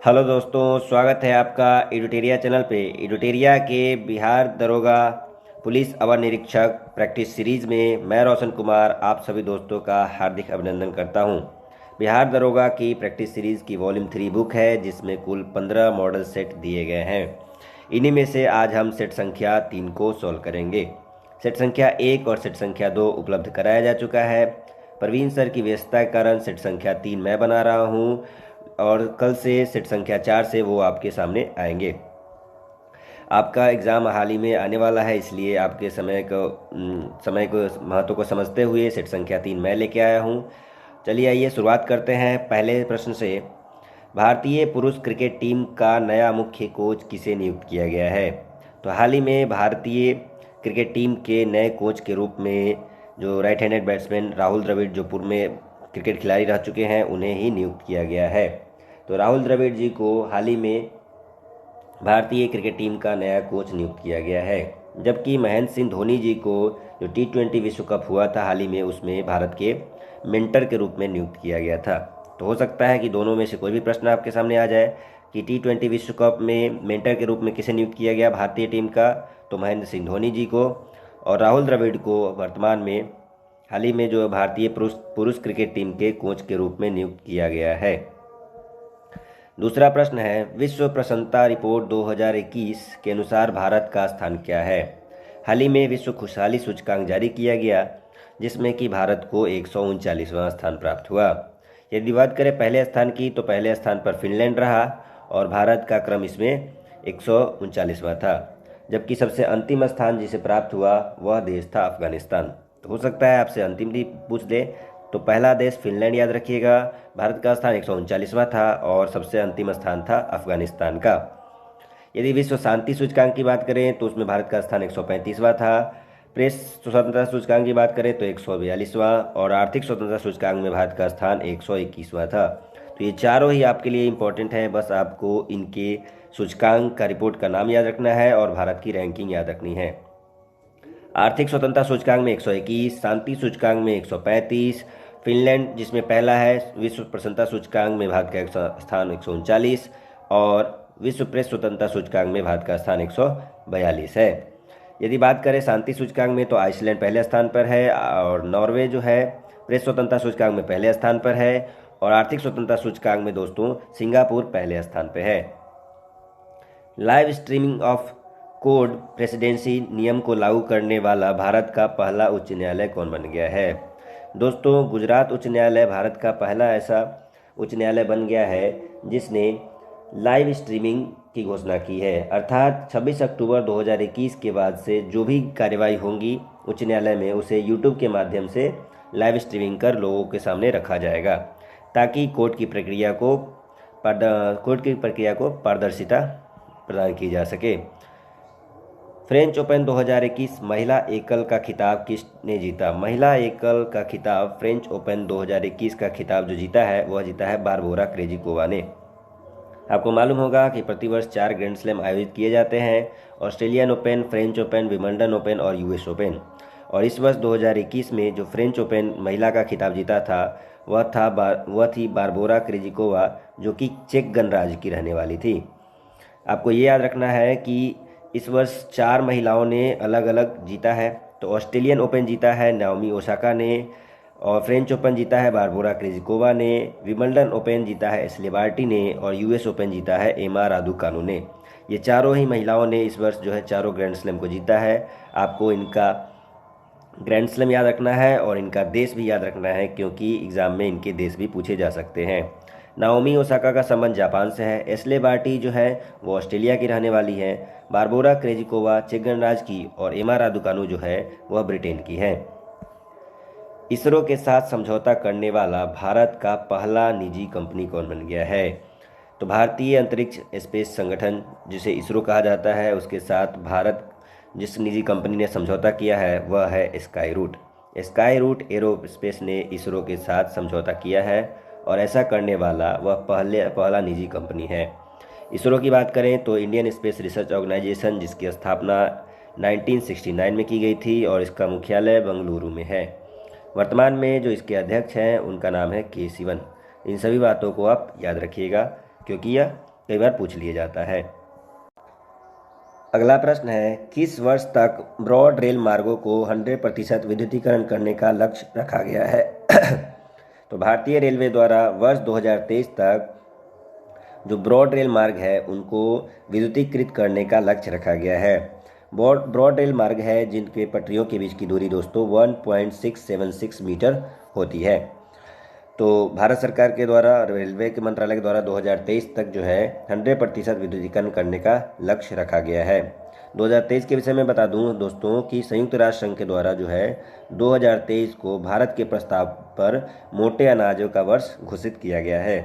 Hello दोस्तों, स्वागत है आपका एडुटेरिया चैनल पे। एडुटेरिया के बिहार दरोगा पुलिस अवर निरीक्षक प्रैक्टिस सीरीज में मैं रोशन कुमार आप सभी दोस्तों का हार्दिक अभिनंदन करता हूं। बिहार दरोगा की प्रैक्टिस सीरीज की वॉल्यूम 3 बुक है जिसमें कुल 15 मॉडल सेट दिए गए हैं। इन्हीं में से आज हम सेट संख्या 3 को सॉल्व करेंगे। सेट संख्या 1 और सेट संख्या 2 उपलब्ध कराया जा चुका है। प्रवीण सर की व्यस्तता के कारण सेट संख्या 3 मैं बना रहा हूँ और कल से सेट संख्या 4 से वो आपके सामने आएंगे। आपका एग्ज़ाम हाल ही में आने वाला है, इसलिए आपके समय को महत्व को समझते हुए सेट संख्या 3 मैं लेके आया हूँ। चलिए आइए शुरुआत करते हैं पहले प्रश्न से। भारतीय पुरुष क्रिकेट टीम का नया मुख्य कोच किसे नियुक्त किया गया है? तो हाल ही में भारतीय क्रिकेट टीम के नए कोच के रूप में जो right handed batsman Rahul Dravid, जो पूर्व में क्रिकेट खिलाड़ी रह चुके हैं, उन्हें ही नियुक्त किया गया है। तो राहुल द्रविड़ जी को हाल ही में भारतीय क्रिकेट टीम का नया कोच नियुक्त किया गया है। जबकि महेंद्र सिंह धोनी जी को जो T20 विश्व कप हुआ था हाल ही में, उसमें भारत के मेंटर के रूप में नियुक्त किया गया था। तो हो सकता है कि दोनों में से कोई भी प्रश्न आपके सामने आ जाए कि T20 विश्व कप में मेंटर के रूप में किसे नियुक्त किया गया भारतीय टीम का? तो महेंद्र सिंह धोनी जी को। और राहुल द्रविड़ को वर्तमान में हाल ही में जो भारतीय पुरुष क्रिकेट टीम के कोच के रूप में नियुक्त किया गया है। दूसरा प्रश्न है, विश्व प्रसन्नता रिपोर्ट 2021 के अनुसार भारत का स्थान क्या है? हाल ही में विश्व खुशहाली सूचकांक जारी किया गया जिसमें कि भारत को 139वां स्थान प्राप्त हुआ। यदि बात करें पहले स्थान की, तो पहले स्थान पर फिनलैंड रहा और भारत का क्रम इसमें 139वां था। जबकि सबसे अंतिम स्थान जिसे प्राप्त हुआ वह देश था अफगानिस्तान। तो हो सकता है आपसे अंतिम भी पूछ दे। तो पहला देश फिनलैंड याद रखिएगा, भारत का स्थान 139वां था और सबसे अंतिम स्थान था अफगानिस्तान का। यदि विश्व शांति सूचकांक की बात करें तो उसमें भारत का स्थान 135वां था। प्रेस स्वतंत्रता सूचकांक की बात करें तो 142वां और आर्थिक स्वतंत्रता सूचकांक में भारत का स्थान 121वां था। तो ये चारों ही आपके लिए इम्पोर्टेंट है, बस आपको इनके सूचकांक का रिपोर्ट का नाम याद रखना है और भारत की रैंकिंग याद रखनी है। आर्थिक स्वतंत्रता सूचकांक में 121, शांति सूचकांक में 135, फिनलैंड जिसमें पहला है, विश्व प्रसन्नता सूचकांक में भारत का स्थान 139 और विश्व प्रेस स्वतंत्रता सूचकांक में भारत का स्थान 142 है। यदि बात करें शांति सूचकांक में तो आइसलैंड पहले स्थान पर है और नॉर्वे जो है प्रेस स्वतंत्रता सूचकांक में पहले स्थान पर है और आर्थिक स्वतंत्रता सूचकांक में दोस्तों सिंगापुर पहले स्थान पर है। Live streaming of code presidency नियम को लागू करने वाला भारत का पहला उच्च न्यायालय कौन बन गया है? दोस्तों, गुजरात उच्च न्यायालय भारत का पहला ऐसा उच्च न्यायालय बन गया है जिसने लाइव स्ट्रीमिंग की घोषणा की है। अर्थात 26 अक्टूबर 2021 के बाद से जो भी कार्यवाही होंगी उच्च न्यायालय में, उसे यूट्यूब के माध्यम से लाइव स्ट्रीमिंग कर लोगों के सामने रखा जाएगा ताकि कोर्ट की प्रक्रिया को पारदर्शिता प्रदान की जा सके। फ्रेंच ओपन 2021 महिला एकल का खिताब किसने जीता? महिला एकल का खिताब फ्रेंच ओपन 2021 का खिताब जो जीता है वह जीता है बारबोरा क्रेजिकोवा ने। आपको मालूम होगा कि प्रतिवर्ष 4 ग्रैंड स्लैम आयोजित किए जाते हैं, Australian open, French open, Wimbledon open और यूएस ओपन। और इस वर्ष 2021 में जो फ्रेंच ओपन महिला का खिताब जीता था वह थी बारबोरा क्रेजिकोवा, जो कि चेक गणराज्य की रहने वाली थी। आपको ये याद रखना है कि इस वर्ष 4 महिलाओं ने अलग अलग जीता है। तो ऑस्ट्रेलियन ओपन जीता है नाओमी ओसाका ने और फ्रेंच ओपन जीता है बारबोरा क्रेजिकोवा ने, विंबलडन ओपन जीता है एशले बार्टी ने और यूएस ओपन जीता है एमा रादुकानु ने। ये चारों ही महिलाओं ने इस वर्ष जो है चारों ग्रैंड स्लैम को जीता है। आपको इनका ग्रैंड स्लैम याद रखना है और इनका देश भी याद रखना है क्योंकि एग्ज़ाम में इनके देश भी पूछे जा सकते हैं। नाओमी ओसाका का संबंध जापान से है, एशले बार्टी जो है वो ऑस्ट्रेलिया की रहने वाली है, बारबोरा क्रेजिकोवा चेक गणराज्य की और एमा रादुकानु जो है वह ब्रिटेन की है। इसरो के साथ समझौता करने वाला भारत का पहला निजी कंपनी कौन बन गया है? तो भारतीय अंतरिक्ष स्पेस संगठन जिसे इसरो कहा जाता है, उसके साथ भारत जिस निजी कंपनी ने समझौता किया है वह है स्काई रूट। स्काई रूट एरोस्पेस ने इसरो के साथ समझौता किया है और ऐसा करने वाला वह पहला निजी कंपनी है। इसरो की बात करें तो इंडियन स्पेस रिसर्च ऑर्गेनाइजेशन, जिसकी स्थापना 1969 में की गई थी और इसका मुख्यालय बेंगलुरु में है। वर्तमान में जो इसके अध्यक्ष हैं उनका नाम है के सिवन। इन सभी बातों को आप याद रखिएगा क्योंकि यह कई बार पूछ लिया जाता है। अगला प्रश्न है, किस वर्ष तक ब्रॉड रेल मार्गों को 100% विद्युतीकरण करने का लक्ष्य रखा गया है? तो भारतीय रेलवे द्वारा वर्ष 2023 तक जो ब्रॉड रेल मार्ग है उनको विद्युतीकृत करने का लक्ष्य रखा गया है। ब्रॉड रेल मार्ग है जिनके पटरियों के बीच की दूरी दोस्तों 1.676 मीटर होती है। तो भारत सरकार के द्वारा, रेलवे के मंत्रालय के द्वारा 2023 तक जो है 100% विद्युतीकरण करने का लक्ष्य रखा गया है। 2023 के विषय में बता दूं दोस्तों कि संयुक्त राष्ट्र संघ के द्वारा जो है 2023 को भारत के प्रस्ताव पर मोटे अनाजों का वर्ष घोषित किया गया है।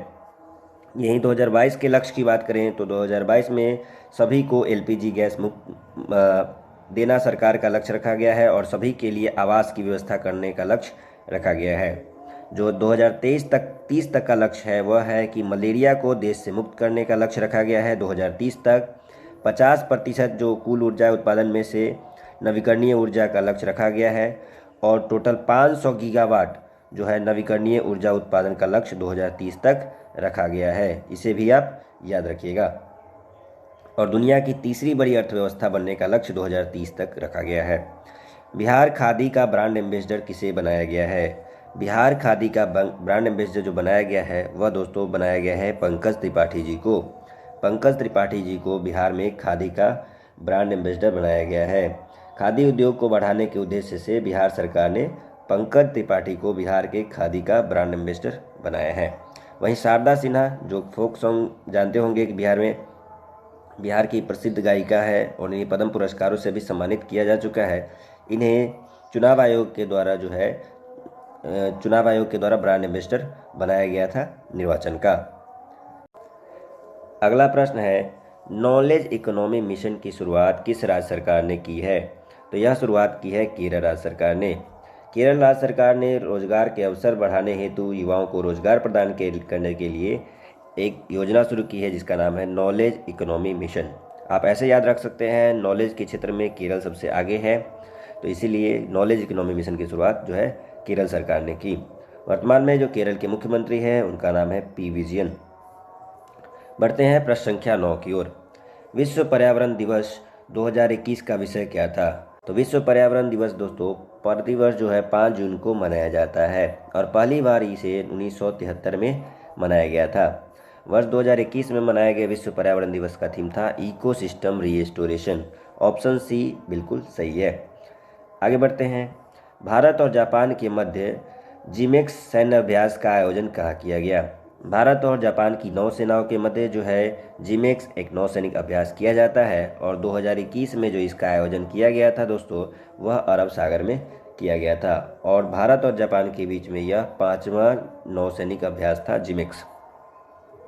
यहीं 2022 के लक्ष्य की बात करें तो 2022 में सभी को एलपीजी गैस मुक्त देना सरकार का लक्ष्य रखा गया है और सभी के लिए आवास की व्यवस्था करने का लक्ष्य रखा गया है। जो 2023 तक 30 तक का लक्ष्य है वह है कि मलेरिया को देश से मुक्त करने का लक्ष्य रखा गया है। 2030 तक 50% जो कुल ऊर्जा उत्पादन में से नवीकरणीय ऊर्जा का लक्ष्य रखा गया है और टोटल 500 गीगावाट जो है नवीकरणीय ऊर्जा उत्पादन का लक्ष्य 2030 तक रखा गया है। इसे भी आप याद रखिएगा। और दुनिया की तीसरी बड़ी अर्थव्यवस्था बनने का लक्ष्य 2030 तक रखा गया है। बिहार खादी का ब्रांड एम्बेसडर किसे बनाया गया है? बिहार खादी का ब्रांड एम्बेसडर जो बनाया गया है वह दोस्तों बनाया गया है पंकज त्रिपाठी जी को। पंकज त्रिपाठी जी को बिहार में खादी का ब्रांड एम्बेसडर बनाया गया है। खादी उद्योग को बढ़ाने के उद्देश्य से बिहार सरकार ने पंकज त्रिपाठी को बिहार के खादी का ब्रांड एम्बेसडर बनाया है। वहीं शारदा सिन्हा जो फोक सॉन्ग जानते होंगे कि बिहार की प्रसिद्ध गायिका है और इन्हें पद्म पुरस्कारों से भी सम्मानित किया जा चुका है। इन्हें चुनाव आयोग के द्वारा ब्रांड एम्बेसडर बनाया गया था निर्वाचन का। अगला प्रश्न है, नॉलेज इकोनॉमी मिशन की शुरुआत किस राज्य सरकार ने की है? तो यह शुरुआत की है केरल राज्य सरकार ने। केरल राज्य सरकार ने रोजगार के अवसर बढ़ाने हेतु युवाओं को रोजगार प्रदान करने के लिए एक योजना शुरू की है जिसका नाम है नॉलेज इकोनॉमी मिशन। आप ऐसे याद रख सकते हैं, नॉलेज के क्षेत्र में केरल सबसे आगे है, तो इसीलिए नॉलेज इकोनॉमी मिशन की शुरुआत जो है केरल सरकार ने की। वर्तमान में जो केरल के मुख्यमंत्री हैं उनका नाम है पी विजयन। बढ़ते हैं प्रश्न संख्या 9 की ओर। विश्व पर्यावरण दिवस 2021 का विषय क्या था? तो विश्व पर्यावरण दिवस दोस्तों प्रतिवर्ष जो है 5 जून को मनाया जाता है और पहली बार इसे 1973 में मनाया गया था। वर्ष 2021 में मनाया गया विश्व पर्यावरण दिवस का थीम था इकोसिस्टम रीस्टोरेशन। ऑप्शन सी बिल्कुल सही है। आगे बढ़ते हैं। भारत और जापान के मध्य जिमेक्स सैन्य अभ्यास का आयोजन कहाँ किया गया? भारत और जापान की नौसेनाओं के मध्य जो है जिमेक्स एक नौसैनिक अभ्यास किया जाता है और 2021 में जो इसका आयोजन किया गया था दोस्तों वह अरब सागर में किया गया था और भारत और जापान के बीच में यह 5वां नौसैनिक अभ्यास था जिमेक्स,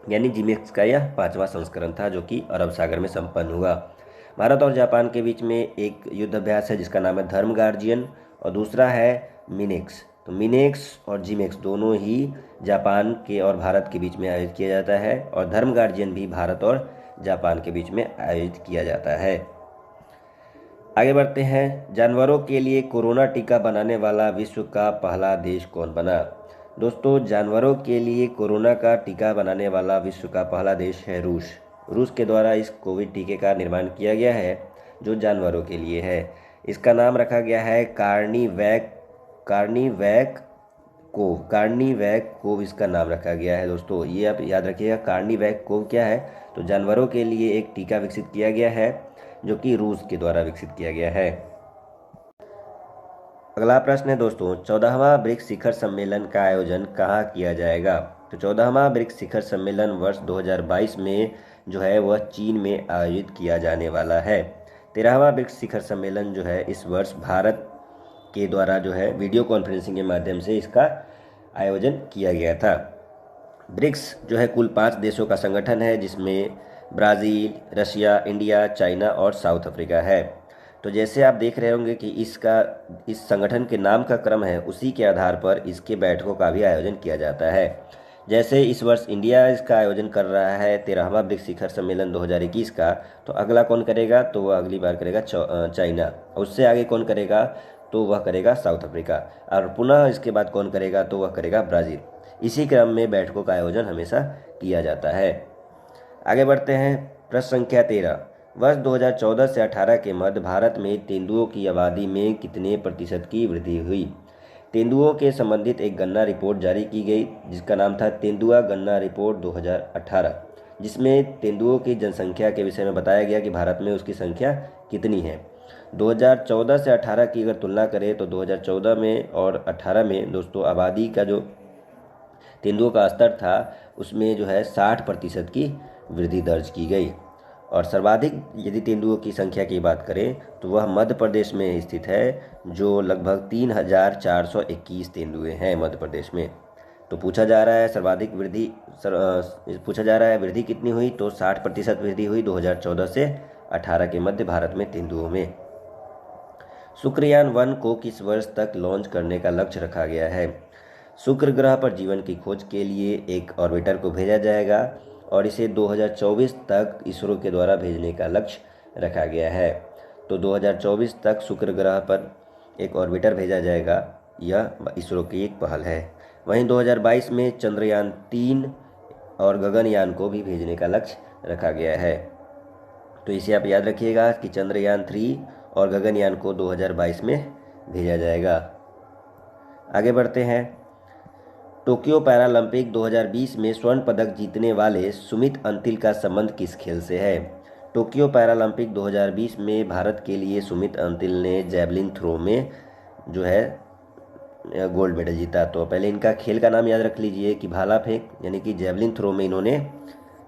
यानी जिमेक्स का यह 5वां संस्करण था जो कि अरब सागर में संपन्न हुआ। भारत और जापान के बीच में एक युद्ध अभ्यास है जिसका नाम है धर्म गार्जियन और दूसरा है मिनेक्स। तो मिनेक्स और जिमेक्स दोनों ही जापान के और भारत के बीच में आयोजित किया जाता है और धर्म गार्जियन भी भारत और जापान के बीच में आयोजित किया जाता है। आगे बढ़ते हैं। जानवरों के लिए कोरोना टीका बनाने वाला विश्व का पहला देश कौन बना? दोस्तों जानवरों के लिए कोरोना का टीका बनाने वाला विश्व का पहला देश है रूस। रूस के द्वारा इस कोविड टीके का निर्माण किया गया है जो जानवरों के लिए है। इसका नाम रखा गया है कार्निवैक कोव इसका नाम रखा गया है दोस्तों। ये आप याद रखिएगा, कार्निवैक कोव क्या है? तो जानवरों के लिए एक टीका विकसित किया गया है जो कि रूस के द्वारा विकसित किया गया है। अगला प्रश्न है दोस्तों, 14वां ब्रिक्स शिखर सम्मेलन का आयोजन कहाँ किया जाएगा? तो 14वां ब्रिक्स शिखर सम्मेलन वर्ष 2022 में जो है वह चीन में आयोजित किया जाने वाला है। 13वां ब्रिक्स शिखर सम्मेलन जो है इस वर्ष भारत के द्वारा जो है वीडियो कॉन्फ्रेंसिंग के माध्यम से इसका आयोजन किया गया था। ब्रिक्स जो है कुल 5 देशों का संगठन है जिसमें ब्राज़ील, रशिया, इंडिया, चाइना और साउथ अफ्रीका है। तो जैसे आप देख रहे होंगे कि इस संगठन के नाम का क्रम है उसी के आधार पर इसके बैठकों का भी आयोजन किया जाता है। जैसे इस वर्ष इंडिया इसका आयोजन कर रहा है 13वां ब्रिक्स शिखर सम्मेलन 2021 का, तो अगला कौन करेगा? तो वह अगली बार करेगा चाइना। उससे आगे कौन करेगा? तो वह करेगा साउथ अफ्रीका। और पुनः इसके बाद कौन करेगा? तो वह करेगा ब्राज़ील। इसी क्रम में बैठकों का आयोजन हमेशा किया जाता है। आगे बढ़ते हैं। प्रश्न संख्या 13। वर्ष 2014 से 18 के मध्य भारत में तेंदुओं की आबादी में कितने प्रतिशत की वृद्धि हुई? तेंदुओं के संबंधित एक गणना रिपोर्ट जारी की गई जिसका नाम था तेंदुआ गणना रिपोर्ट 2018, जिसमें तेंदुओं की जनसंख्या के विषय में बताया गया कि भारत में उसकी संख्या कितनी है। 2014 से 18 की अगर तुलना करें तो 2014 में और 18 में दोस्तों आबादी का जो तेंदुओं का स्तर था उसमें जो है 60% की वृद्धि दर्ज की गई। और सर्वाधिक यदि तेंदुओं की संख्या की बात करें तो वह मध्य प्रदेश में स्थित है, जो लगभग 3,421 तेंदुए हैं मध्य प्रदेश में। तो पूछा जा रहा है सर्वाधिक वृद्धि पूछा जा रहा है वृद्धि कितनी हुई, तो 60% वृद्धि हुई 2014 से 18 के मध्य भारत में तेंदुओं में। शुक्रयान 1 को किस वर्ष तक लॉन्च करने का लक्ष्य रखा गया है? शुक्र ग्रह पर जीवन की खोज के लिए एक ऑर्बिटर को भेजा जाएगा और इसे 2024 तक इसरो के द्वारा भेजने का लक्ष्य रखा गया है। तो 2024 तक शुक्र ग्रह पर एक ऑर्बिटर भेजा जाएगा, यह इसरो की एक पहल है। वहीं 2022 में चंद्रयान 3 और गगनयान को भी भेजने का लक्ष्य रखा गया है। तो इसे आप याद रखिएगा कि चंद्रयान 3 और गगनयान को 2022 में भेजा जाएगा। आगे बढ़ते हैं। टोक्यो पैरालंपिक 2020 में स्वर्ण पदक जीतने वाले सुमित अंतिल का संबंध किस खेल से है? टोक्यो पैरालंपिक 2020 में भारत के लिए सुमित अंतिल ने जैवलिन थ्रो में जो है गोल्ड मेडल जीता। तो पहले इनका खेल का नाम याद रख लीजिए कि भाला फेंक, यानी कि जैवलिन थ्रो में इन्होंने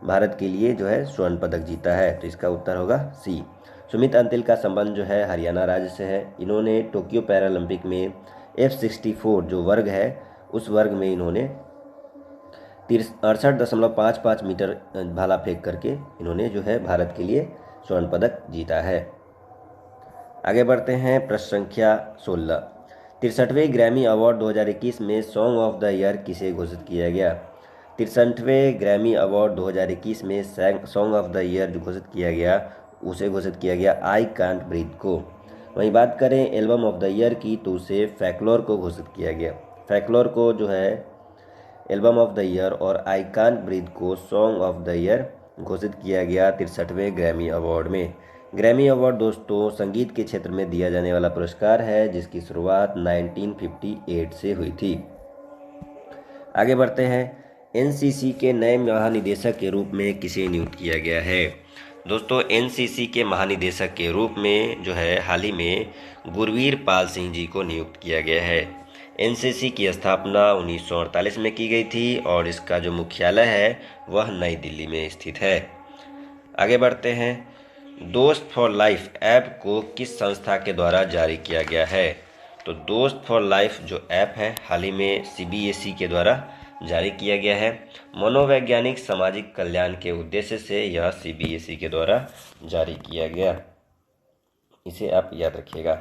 भारत के लिए जो है स्वर्ण पदक जीता है। तो इसका उत्तर होगा सी। सुमित अंतिल का संबंध जो है हरियाणा राज्य से है। इन्होंने टोक्यो पैरालंपिक में F64 जो वर्ग है उस वर्ग में इन्होंने 68.55 मीटर भाला फेंक करके इन्होंने जो है भारत के लिए स्वर्ण पदक जीता है। आगे बढ़ते हैं। प्रश्न संख्या 16। 63वें ग्रैमी अवार्ड 2021 में सॉन्ग ऑफ द ईयर किसे घोषित किया गया? 63वें ग्रैमी अवार्ड 2021 में सॉन्ग ऑफ द ईयर जो घोषित किया गया उसे घोषित किया गया आई कांट ब्रीथ को। वहीं बात करें एल्बम ऑफ द ईयर की तो उसे फैक्लोर को घोषित किया गया। फैक्लोर को जो है एल्बम ऑफ द ईयर और आई कांट ब्रीथ को सॉन्ग ऑफ द ईयर घोषित किया गया 63वें ग्रैमी अवार्ड में। ग्रैमी अवार्ड दोस्तों संगीत के क्षेत्र में दिया जाने वाला पुरस्कार है जिसकी शुरुआत 1958 से हुई थी। आगे बढ़ते हैं। एनसीसी के नए महानिदेशक के रूप में किसे नियुक्त किया गया है? दोस्तों एनसीसी के महानिदेशक के रूप में जो है हाल ही में गुरवीर पाल सिंह जी को नियुक्त किया गया है। एनसीसी की स्थापना 1948 में की गई थी और इसका जो मुख्यालय है वह नई दिल्ली में स्थित है। आगे बढ़ते हैं। दोस्त फॉर लाइफ ऐप को किस संस्था के द्वारा जारी किया गया है? तो दोस्त फॉर लाइफ जो ऐप है हाल ही में सीबीएसई के द्वारा जारी किया गया है। मनोवैज्ञानिक सामाजिक कल्याण के उद्देश्य से यह सीबीएसई के द्वारा जारी किया गया, इसे आप याद रखिएगा।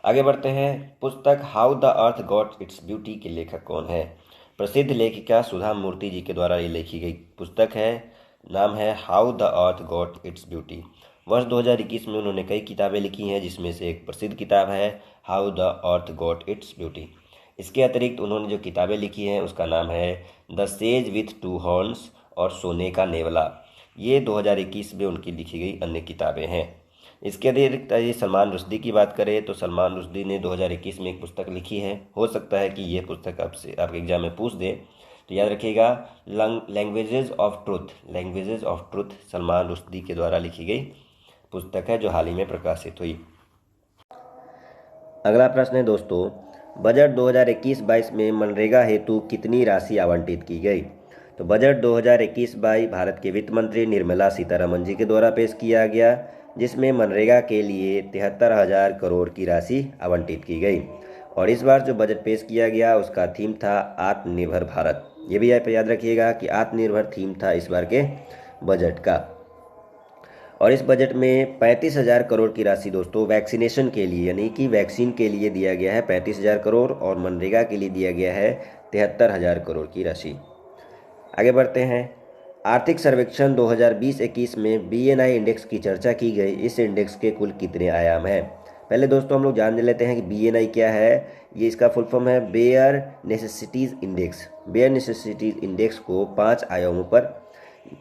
आगे बढ़ते हैं। पुस्तक how the earth got its beauty के लेखक कौन है? प्रसिद्ध लेखिका सुधा मूर्ति जी के द्वारा ये लिखी गई पुस्तक है, नाम है how the earth got its beauty. वर्ष 2021 में उन्होंने कई किताबें लिखी हैं जिसमें से एक प्रसिद्ध किताब है how the earth got its beauty. इसके अतिरिक्त उन्होंने जो किताबें लिखी हैं उसका नाम है the sage with to horns और सोने का नेवला। ये 2021 में उनकी लिखी गई अन्य किताबें हैं। इसके अतिरिक्त यदि सलमान रुश्दी की बात करें तो सलमान रुश्दी ने 2021 में एक पुस्तक लिखी है। हो सकता है कि ये पुस्तक आपसे आपके एग्जाम में पूछ दे, तो याद रखिएगा languages of truth. Languages of truth Salman Rushdie के द्वारा लिखी गई पुस्तक है जो हाल ही में प्रकाशित हुई। अगला प्रश्न है दोस्तों, बजट 2021-22 में मनरेगा हेतु कितनी राशि आवंटित की गई? तो बजट 2021-22 भारत के वित्त मंत्री निर्मला सीतारमण जी के द्वारा पेश किया गया जिसमें मनरेगा के लिए 73,000 करोड़ की राशि आवंटित की गई। और इस बार जो बजट पेश किया गया उसका थीम था आत्मनिर्भर भारत। ये भी आप याद रखिएगा कि आत्मनिर्भर थीम था इस बार के बजट का। और इस बजट में 35,000 करोड़ की राशि दोस्तों वैक्सीनेशन के लिए यानी कि वैक्सीन के लिए दिया गया है 35,000 करोड़, और मनरेगा के लिए दिया गया है 73,000 करोड़ की राशि। आगे बढ़ते हैं। आर्थिक सर्वेक्षण 2020-21 में बीएनआई इंडेक्स की चर्चा की गई। इस इंडेक्स के कुल कितने आयाम हैं? पहले दोस्तों हम लोग जान लेते हैं कि बीएनआई क्या है। ये इसका फुल फॉर्म है bare necessities index. Bare necessities index को 5 आयामों पर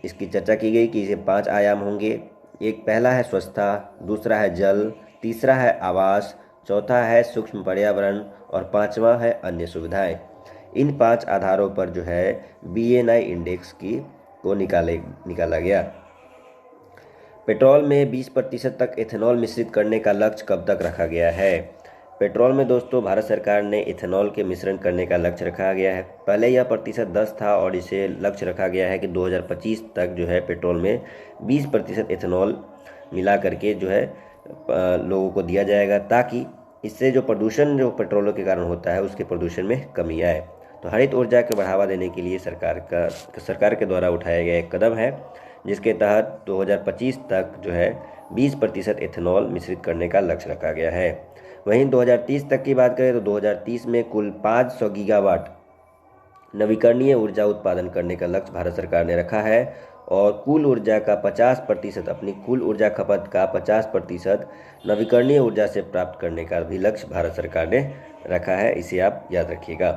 इसकी चर्चा की गई कि इसे 5 आयाम होंगे। एक पहला है स्वच्छता, दूसरा है जल, तीसरा है आवास, चौथा है सूक्ष्म पर्यावरण और पांचवा है अन्य सुविधाएं। इन 5 आधारों पर जो है BNI इंडेक्स को निकाला गया। पेट्रोल में 20% तक एथेनॉल मिश्रित करने का लक्ष्य कब तक रखा गया है? पेट्रोल में दोस्तों भारत सरकार ने इथेनॉल के मिश्रण करने का लक्ष्य रखा गया है। पहले यह प्रतिशत 10 था और इसे लक्ष्य रखा गया है कि 2025 तक जो है पेट्रोल में 20% एथेनॉल मिला करके जो है लोगों को दिया जाएगा, ताकि इससे जो प्रदूषण जो पेट्रोलों के कारण होता है उसके प्रदूषण में कमी आए। तो हरित ऊर्जा को बढ़ावा देने के लिए सरकार के द्वारा उठाया गया एक कदम है, जिसके तहत 2025 तक जो है 20% एथेनॉल मिश्रित करने का लक्ष्य रखा गया है। वहीं 2030 तक की बात करें तो 2030 में कुल 500 गीगावाट नवीकरणीय ऊर्जा उत्पादन करने का लक्ष्य भारत सरकार ने रखा है और कुल ऊर्जा का 50%, अपनी कुल ऊर्जा खपत का 50% नवीकरणीय ऊर्जा से प्राप्त करने का भी लक्ष्य भारत सरकार ने रखा है। इसे आप याद रखिएगा।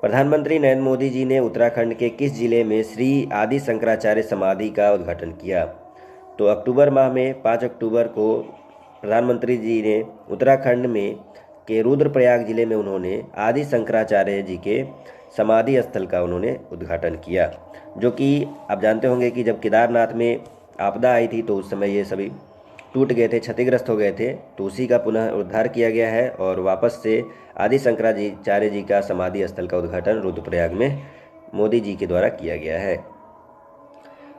प्रधानमंत्री नरेंद्र मोदी जी ने उत्तराखंड के किस जिले में श्री आदि शंकराचार्य समाधि का उद्घाटन किया? तो अक्टूबर माह में 5 अक्टूबर को प्रधानमंत्री जी ने उत्तराखंड में के रुद्रप्रयाग जिले में उन्होंने आदि शंकराचार्य जी के समाधि स्थल का उन्होंने उद्घाटन किया, जो कि आप जानते होंगे कि जब केदारनाथ में आपदा आई थी तो उस समय ये सभी टूट गए थे, क्षतिग्रस्त हो गए थे, तो उसी का पुनः उद्धार किया गया है और वापस से आदि शंकराचार्य जी का समाधि स्थल का उद्घाटन रुद्रप्रयाग में मोदी जी के द्वारा किया गया है।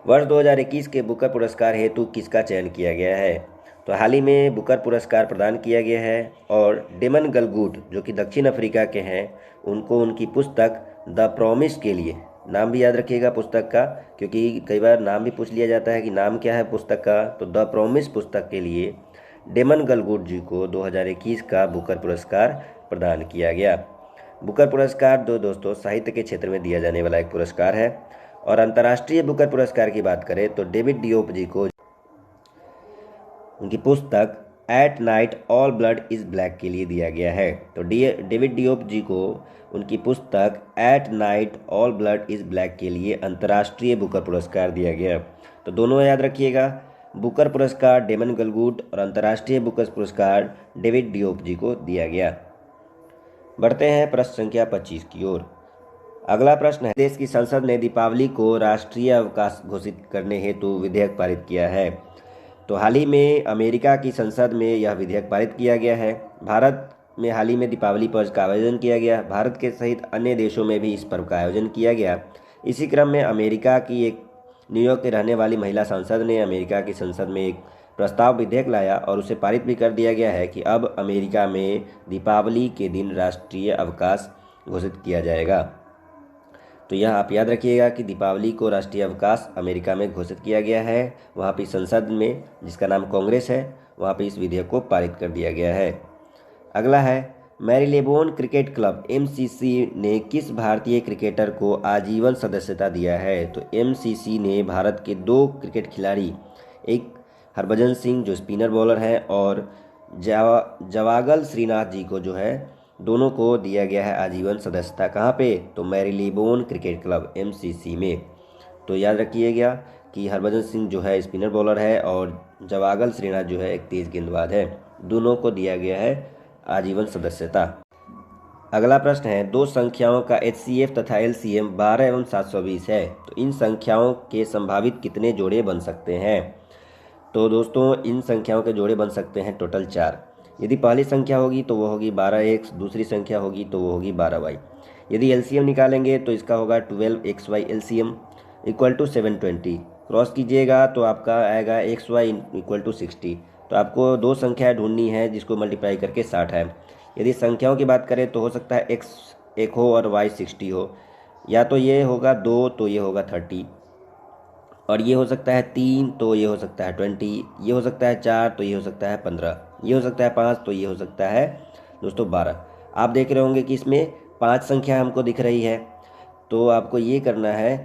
वर्ष 2021 के बुकर पुरस्कार हेतु किसका चयन किया गया है? तो हाल ही में बुकर पुरस्कार प्रदान किया गया है और डेमन गलगुड जो कि दक्षिण अफ्रीका के हैं, उनको उनकी पुस्तक द प्रॉमिस के लिए, नाम भी याद रखिएगा पुस्तक का, क्योंकि कई बार नाम भी पूछ लिया जाता है कि नाम क्या है पुस्तक का। तो द प्रॉमिस पुस्तक के लिए डेमन गलगुड जी को 2021 का बुकर पुरस्कार प्रदान किया गया। बुकर पुरस्कार दोस्तों साहित्य के क्षेत्र में दिया जाने वाला एक पुरस्कार है। और अंतर्राष्ट्रीय बुकर पुरस्कार की बात करें तो डेविड डियोप जी को उनकी पुस्तक at night all blood is black के लिए दिया गया है। तो डेविड डियोप जी को उनकी पुस्तक at night all blood is black के लिए अंतर्राष्ट्रीय बुकर पुरस्कार दिया गया। तो दोनों याद रखिएगा, बुकर पुरस्कार डेमन गलगुड और अंतर्राष्ट्रीय बुकर पुरस्कार डेविड डियोप जी को दिया गया। बढ़ते हैं प्रश्न संख्या 25 की ओर। अगला प्रश्न है, देश की संसद ने दीपावली को राष्ट्रीय अवकाश घोषित करने हेतु विधेयक पारित किया है। तो हाल ही में अमेरिका की संसद में यह विधेयक पारित किया गया है। भारत में हाल ही में दीपावली पर्व का आयोजन किया गया। भारत के सहित अन्य देशों में भी इस पर्व का आयोजन किया गया। इसी क्रम में अमेरिका की एक न्यूयॉर्क के रहने वाली महिला सांसद ने अमेरिका की संसद में एक प्रस्ताव विधेयक लाया और उसे पारित भी कर दिया गया है कि अब अमेरिका में दीपावली के दिन राष्ट्रीय अवकाश घोषित किया जाएगा। तो यह आप याद रखिएगा कि दीपावली को राष्ट्रीय अवकाश अमेरिका में घोषित किया गया है। वहाँ पे संसद में, जिसका नाम कांग्रेस है, वहाँ पे इस विधेयक को पारित कर दिया गया है। अगला है, मैरीलेबोन क्रिकेट क्लब MCC ने किस भारतीय क्रिकेटर को आजीवन सदस्यता दिया है? तो MCC ने भारत के 2 क्रिकेट खिलाड़ी, एक हरभजन सिंह जो स्पिनर बॉलर हैं और जवागल श्रीनाथ जी को जो है दोनों को दिया गया है आजीवन सदस्यता। कहाँ पे? तो मैरीलेबोन क्रिकेट क्लब MCC में। तो याद रखिएगा कि हरभजन सिंह जो है स्पिनर बॉलर है और जवागल श्रीनाथ जो है एक तेज गेंदबाज है, दोनों को दिया गया है आजीवन सदस्यता। अगला प्रश्न है, 2 संख्याओं का HCF तथा LCM 12 एवं 720 है, तो इन संख्याओं के संभावित कितने जोड़े बन सकते हैं? तो दोस्तों इन संख्याओं के जोड़े बन सकते हैं टोटल 4। यदि पहली संख्या होगी तो वो होगी 12x, दूसरी संख्या होगी तो वो होगी 12y। यदि LCM निकालेंगे तो इसका होगा 12xy LCM equal to 720। Cross कीजिएगा तो आपका आएगा xy इक्वल टू 60। तो आपको 2 संख्याएं ढूंढनी है जिसको मल्टीप्लाई करके 60 है। यदि संख्याओं की बात करें तो हो सकता है x 1 हो और y 60 हो, या तो ये होगा 2 तो ये होगा 30, और ये हो सकता है 3 तो ये हो सकता है 20, ये हो सकता है 4 तो ये हो सकता है 15, ये हो सकता है 5 तो ये हो सकता है दोस्तों 12। आप देख रहे होंगे कि इसमें 5 संख्या हमको दिख रही है, तो आपको ये करना है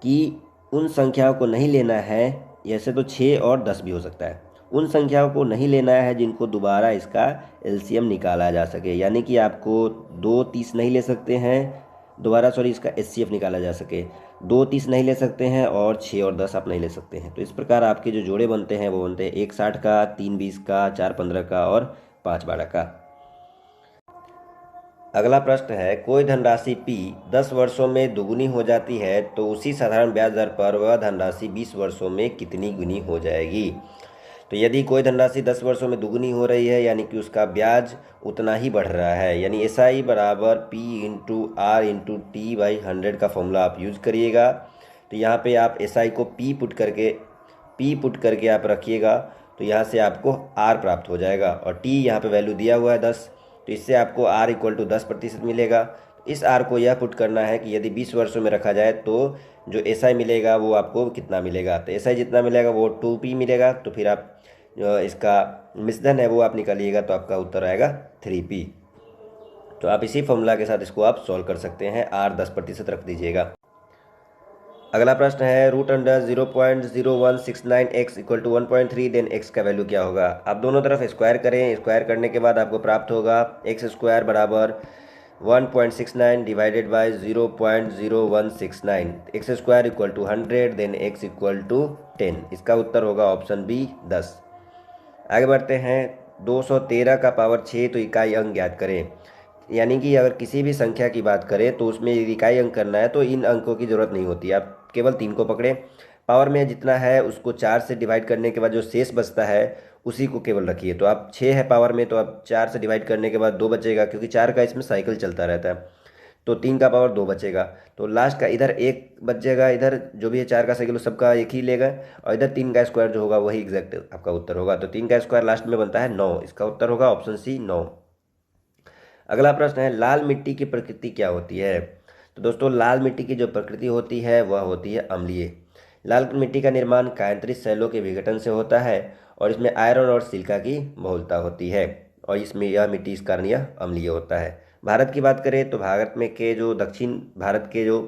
कि उन संख्याओं को नहीं लेना है। ऐसे तो 6 और 10 भी हो सकता है, उन संख्याओं को नहीं लेना है जिनको दोबारा इसका LCM निकाला जा सके, यानी कि आपको 2 30 नहीं ले सकते हैं दोबारा, इसका HCF निकाला जा सके। 2 30 नहीं ले सकते हैं और 6 और 10 आप नहीं ले सकते हैं। तो इस प्रकार आपके जो जोड़े बनते हैं वो बनते हैं 1 60 का, 3 20 का, 4 15 का और 5 12 का। अगला प्रश्न है, कोई धनराशि P 10 वर्षों में दुगुनी हो जाती है तो उसी साधारण ब्याज दर पर वह धनराशि 20 वर्षों में कितनी गुनी हो जाएगी। तो यदि कोई धनराशि 10 वर्षों में दुगुनी हो रही है यानी कि उसका ब्याज उतना ही बढ़ रहा है, यानी SI बराबर P into R into T by 100 का फॉर्मूला आप यूज करिएगा। तो यहाँ पे आप SI को P पुट करके आप रखिएगा, तो यहाँ से आपको R प्राप्त हो जाएगा और T यहाँ पे वैल्यू दिया हुआ है 10, तो इससे आपको R इक्वल टू 10% मिलेगा। इस R को यह पुट करना है कि यदि 20 वर्षों में रखा जाए तो जो SI मिलेगा वो आपको कितना मिलेगा। तो SI जितना मिलेगा वो 2P मिलेगा। तो फिर आप जो इसका मिश्रण है वो आप निकालिएगा तो आपका उत्तर आएगा 3P। तो आप इसी फॉर्मूला के साथ इसको आप सॉल्व कर सकते हैं। R 10% रख दीजिएगा। अगला प्रश्न है, root under 0.0169x equal to 1.3, then x का वैल्यू क्या होगा। आप दोनों तरफ स्क्वायर करें, स्क्वायर करने के बाद आपको प्राप्त होगा एक्स स्क्वायर बराबर 1.69 divided by 0.0169, x square equal to 100, then x equal to 10। इसका उत्तर होगा ऑप्शन बी 10। आगे बढ़ते हैं, 213 का पावर 6 तो इकाई अंक ज्ञात करें। यानी कि अगर किसी भी संख्या की बात करें तो उसमें यदि इकाई अंक करना है तो इन अंकों की ज़रूरत नहीं होती, आप केवल 3 को पकड़ें। पावर में जितना है उसको 4 से डिवाइड करने के बाद जो शेष बचता है उसी को केवल रखिए। तो आप 6 है पावर में, तो आप 4 से डिवाइड करने के बाद 2 बचेगा, क्योंकि 4 का इसमें साइकिल चलता रहता है। तो 3 का पावर 2 बचेगा, तो लास्ट का इधर 1 बचेगा, इधर जो भी है 4 का साइकिल सबका एक ही लेगा, और इधर 3 का स्क्वायर जो होगा वही एग्जैक्ट आपका उत्तर होगा। तो 3 का स्क्वायर लास्ट में बनता है 9। इसका उत्तर होगा ऑप्शन सी 9। अगला प्रश्न है, लाल मिट्टी की प्रकृति क्या होती है। तो दोस्तों, लाल मिट्टी की जो प्रकृति होती है वह होती है अम्लीय। लाल मिट्टी का निर्माण कायांतरित सेलों के विघटन से होता है और इसमें आयरन और सिलिका की बहुलता होती है, और इसमें यह मिट्टी इस कारण यह अम्लीय होता है। भारत की बात करें तो भारत में के जो दक्षिण भारत के जो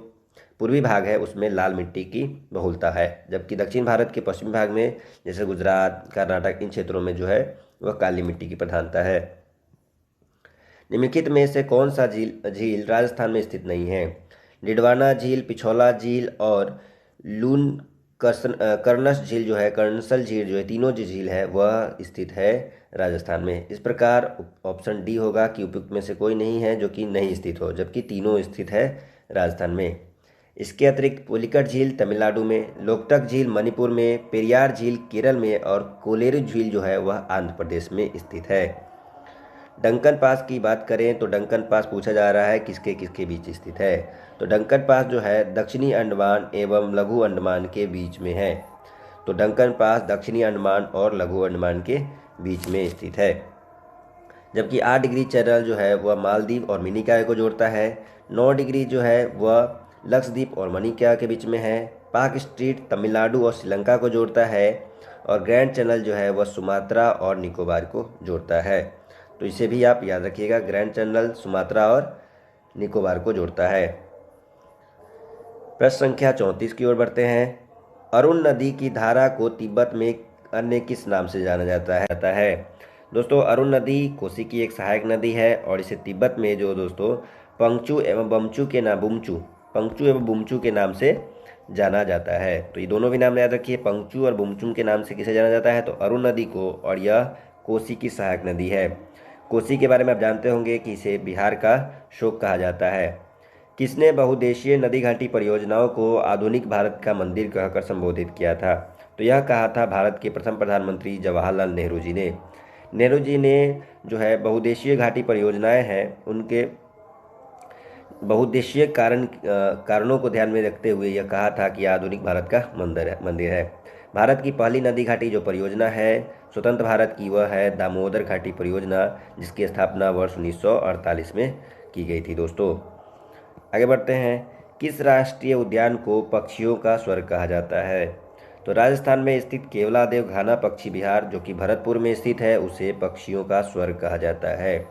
पूर्वी भाग है उसमें लाल मिट्टी की बहुलता है, जबकि दक्षिण भारत के पश्चिमी भाग में जैसे गुजरात, कर्नाटक, इन क्षेत्रों में जो है वह काली मिट्टी की प्रधानता है। निम्नलिखित में से कौन सा झील राजस्थान में स्थित नहीं है। डिडवाना झील, पिछौला झील और लून कर्नस झील जो है, कर्नसल झील जो है, तीनों जो झील है वह स्थित है राजस्थान में। इस प्रकार ऑप्शन डी होगा कि उपयुक्त में से कोई नहीं है जो कि नहीं स्थित हो, जबकि तीनों स्थित है राजस्थान में। इसके अतिरिक्त पुलिकट झील तमिलनाडु में, लोकटक झील मणिपुर में, पेरियार झील केरल में और कोलेरू झील जो है वह आंध्र प्रदेश में स्थित है। डंकन पास की बात करें तो डंकन पास पूछा जा रहा है किसके किसके बीच स्थित है। तो डंकन पास जो है दक्षिणी अंडमान एवं लघु अंडमान के बीच में है। तो डंकन पास दक्षिणी अंडमान और लघु अंडमान के बीच में स्थित है। जबकि 8 डिग्री चैनल जो है वह मालदीव और मिनिकॉय को जोड़ता है। 9 डिग्री जो है वह लक्षद्वीप और मणिकॉय के बीच में है। पाक स्ट्रीट तमिलनाडु और श्रीलंका को जोड़ता है, और ग्रैंड चैनल जो है वह सुमात्रा और निकोबार को जोड़ता है। तो इसे भी आप याद रखिएगा, ग्रैंड चैनल सुमात्रा और निकोबार को जोड़ता है। प्रश्न संख्या 34 की ओर बढ़ते हैं। अरुण नदी की धारा को तिब्बत में अन्य किस नाम से जाना जाता है। दोस्तों, अरुण नदी कोसी की एक सहायक नदी है और इसे तिब्बत में जो दोस्तों पंगचू एवं बुमचू के नाम से जाना जाता है। तो ये दोनों भी नाम याद रखिए, पंगचू और बुमचू के नाम से किसे जाना जाता है, तो अरुण नदी को, और यह कोसी की सहायक नदी है। कोसी के बारे में आप जानते होंगे कि इसे बिहार का शोक कहा जाता है। किसने बहुउद्देशीय नदी घाटी परियोजनाओं को आधुनिक भारत का मंदिर कहकर संबोधित किया था। तो यह कहा था भारत के प्रथम प्रधानमंत्री जवाहरलाल नेहरू जी ने। नेहरू जी ने जो है बहुउद्देशीय घाटी परियोजनाएं हैं उनके बहुउद्देशीय कारणों को ध्यान में रखते हुए यह कहा था कि आधुनिक भारत का मंदिर है। भारत की पहली नदी घाटी जो परियोजना है स्वतंत्र भारत की, वह है दामोदर घाटी परियोजना, जिसकी स्थापना वर्ष 1948 में की गई थी। दोस्तों, आगे बढ़ते हैं। किस राष्ट्रीय उद्यान को पक्षियों का स्वर्ग कहा जाता है। तो राजस्थान में स्थित केवलादेव घाना पक्षी विहार जो कि भरतपुर में स्थित है उसे पक्षियों का स्वर्ग कहा जाता है।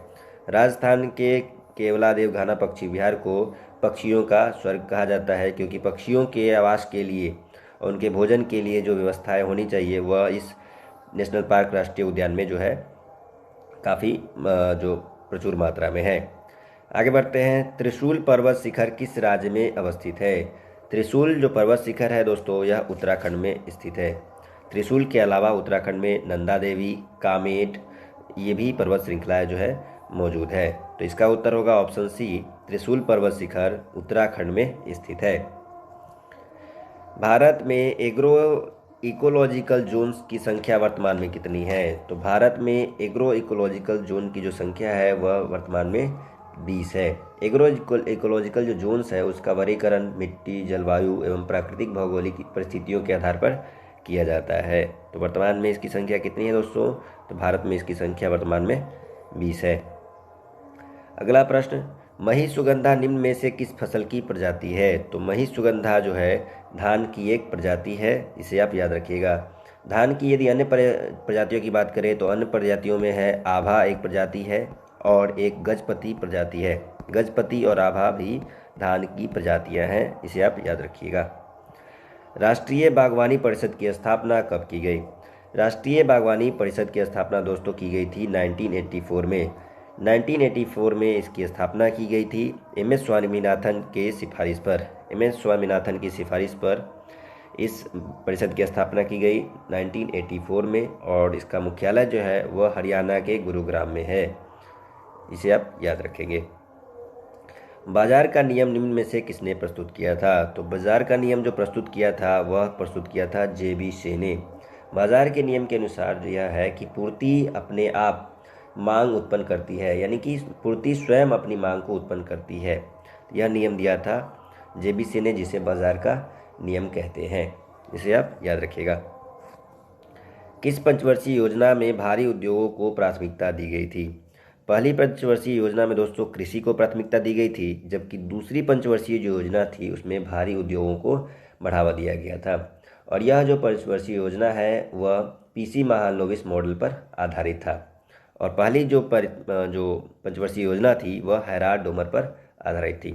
राजस्थान के केवलादेव घाना पक्षी विहार को पक्षियों का स्वर्ग कहा जाता है, क्योंकि पक्षियों के आवास के लिए और उनके भोजन के लिए जो व्यवस्थाएं होनी चाहिए वह इस नेशनल पार्क राष्ट्रीय उद्यान में जो है काफ़ी जो प्रचुर मात्रा में है। आगे बढ़ते हैं। त्रिशूल पर्वत शिखर किस राज्य में अवस्थित है। त्रिशूल जो पर्वत शिखर है दोस्तों, यह उत्तराखंड में स्थित है। त्रिशूल के अलावा उत्तराखंड में नंदा देवी, कामेट, ये भी पर्वत श्रृंखलाएं जो है मौजूद है। तो इसका उत्तर होगा ऑप्शन सी, त्रिशूल पर्वत शिखर उत्तराखंड में स्थित है। भारत में एग्रो इकोलॉजिकल जोन्स की संख्या वर्तमान में कितनी है? तो भारत में एग्रो इकोलॉजिकल जोन की जो संख्या है वह वर्तमान में 20 है। एग्रो इकोलॉजिकल जो जोन्स है उसका वर्गीकरण मिट्टी, जलवायु एवं प्राकृतिक भौगोलिक परिस्थितियों के आधार पर किया जाता है। तो वर्तमान में इसकी संख्या कितनी है दोस्तों? तो भारत में इसकी संख्या वर्तमान में 20 है। अगला प्रश्न, महिसुगंधा निम्न में से किस फसल की प्रजाति है? तो महिसुगंधा जो है धान की एक प्रजाति है, इसे आप याद रखिएगा। धान की यदि अन्य प्रजातियों की बात करें तो अन्य प्रजातियों में है आभा एक प्रजाति है और एक गजपति प्रजाति है। गजपति और आभा भी धान की प्रजातियां हैं, इसे आप याद रखिएगा। राष्ट्रीय बागवानी परिषद की स्थापना कब की गई? राष्ट्रीय बागवानी परिषद की स्थापना दोस्तों की गई थी 1984 में। 1984 में इसकी स्थापना की गई थी एम.एस. स्वामीनाथन के सिफारिश पर। एम.एस. स्वामीनाथन की सिफारिश पर इस परिषद की स्थापना की गई 1984 में और इसका मुख्यालय जो है वह हरियाणा के गुरुग्राम में है, इसे आप याद रखेंगे। बाजार का नियम निम्न में से किसने प्रस्तुत किया था? तो बाजार का नियम जो प्रस्तुत किया था वह प्रस्तुत किया था जे.बी. से ने। बाजार के नियम के अनुसार यह है कि पूर्ति अपने आप मांग उत्पन्न करती है, यानी कि पूर्ति स्वयं अपनी मांग को उत्पन्न करती है। यह नियम दिया था जे.बी. से ने, जिसे बाजार का नियम कहते हैं, इसे आप याद रखिएगा। किस पंचवर्षीय योजना में भारी उद्योगों को प्राथमिकता दी गई थी? पहली पंचवर्षीय योजना में दोस्तों कृषि को प्राथमिकता दी गई थी, जबकि दूसरी पंचवर्षीय जो योजना थी उसमें भारी उद्योगों को बढ़ावा दिया गया था। और यह जो पंचवर्षीय योजना है वह पीसी महालनोबिस मॉडल पर आधारित था और पहली जो पंचवर्षीय योजना थी वह हैराल्ड डोमर पर आधारित थी।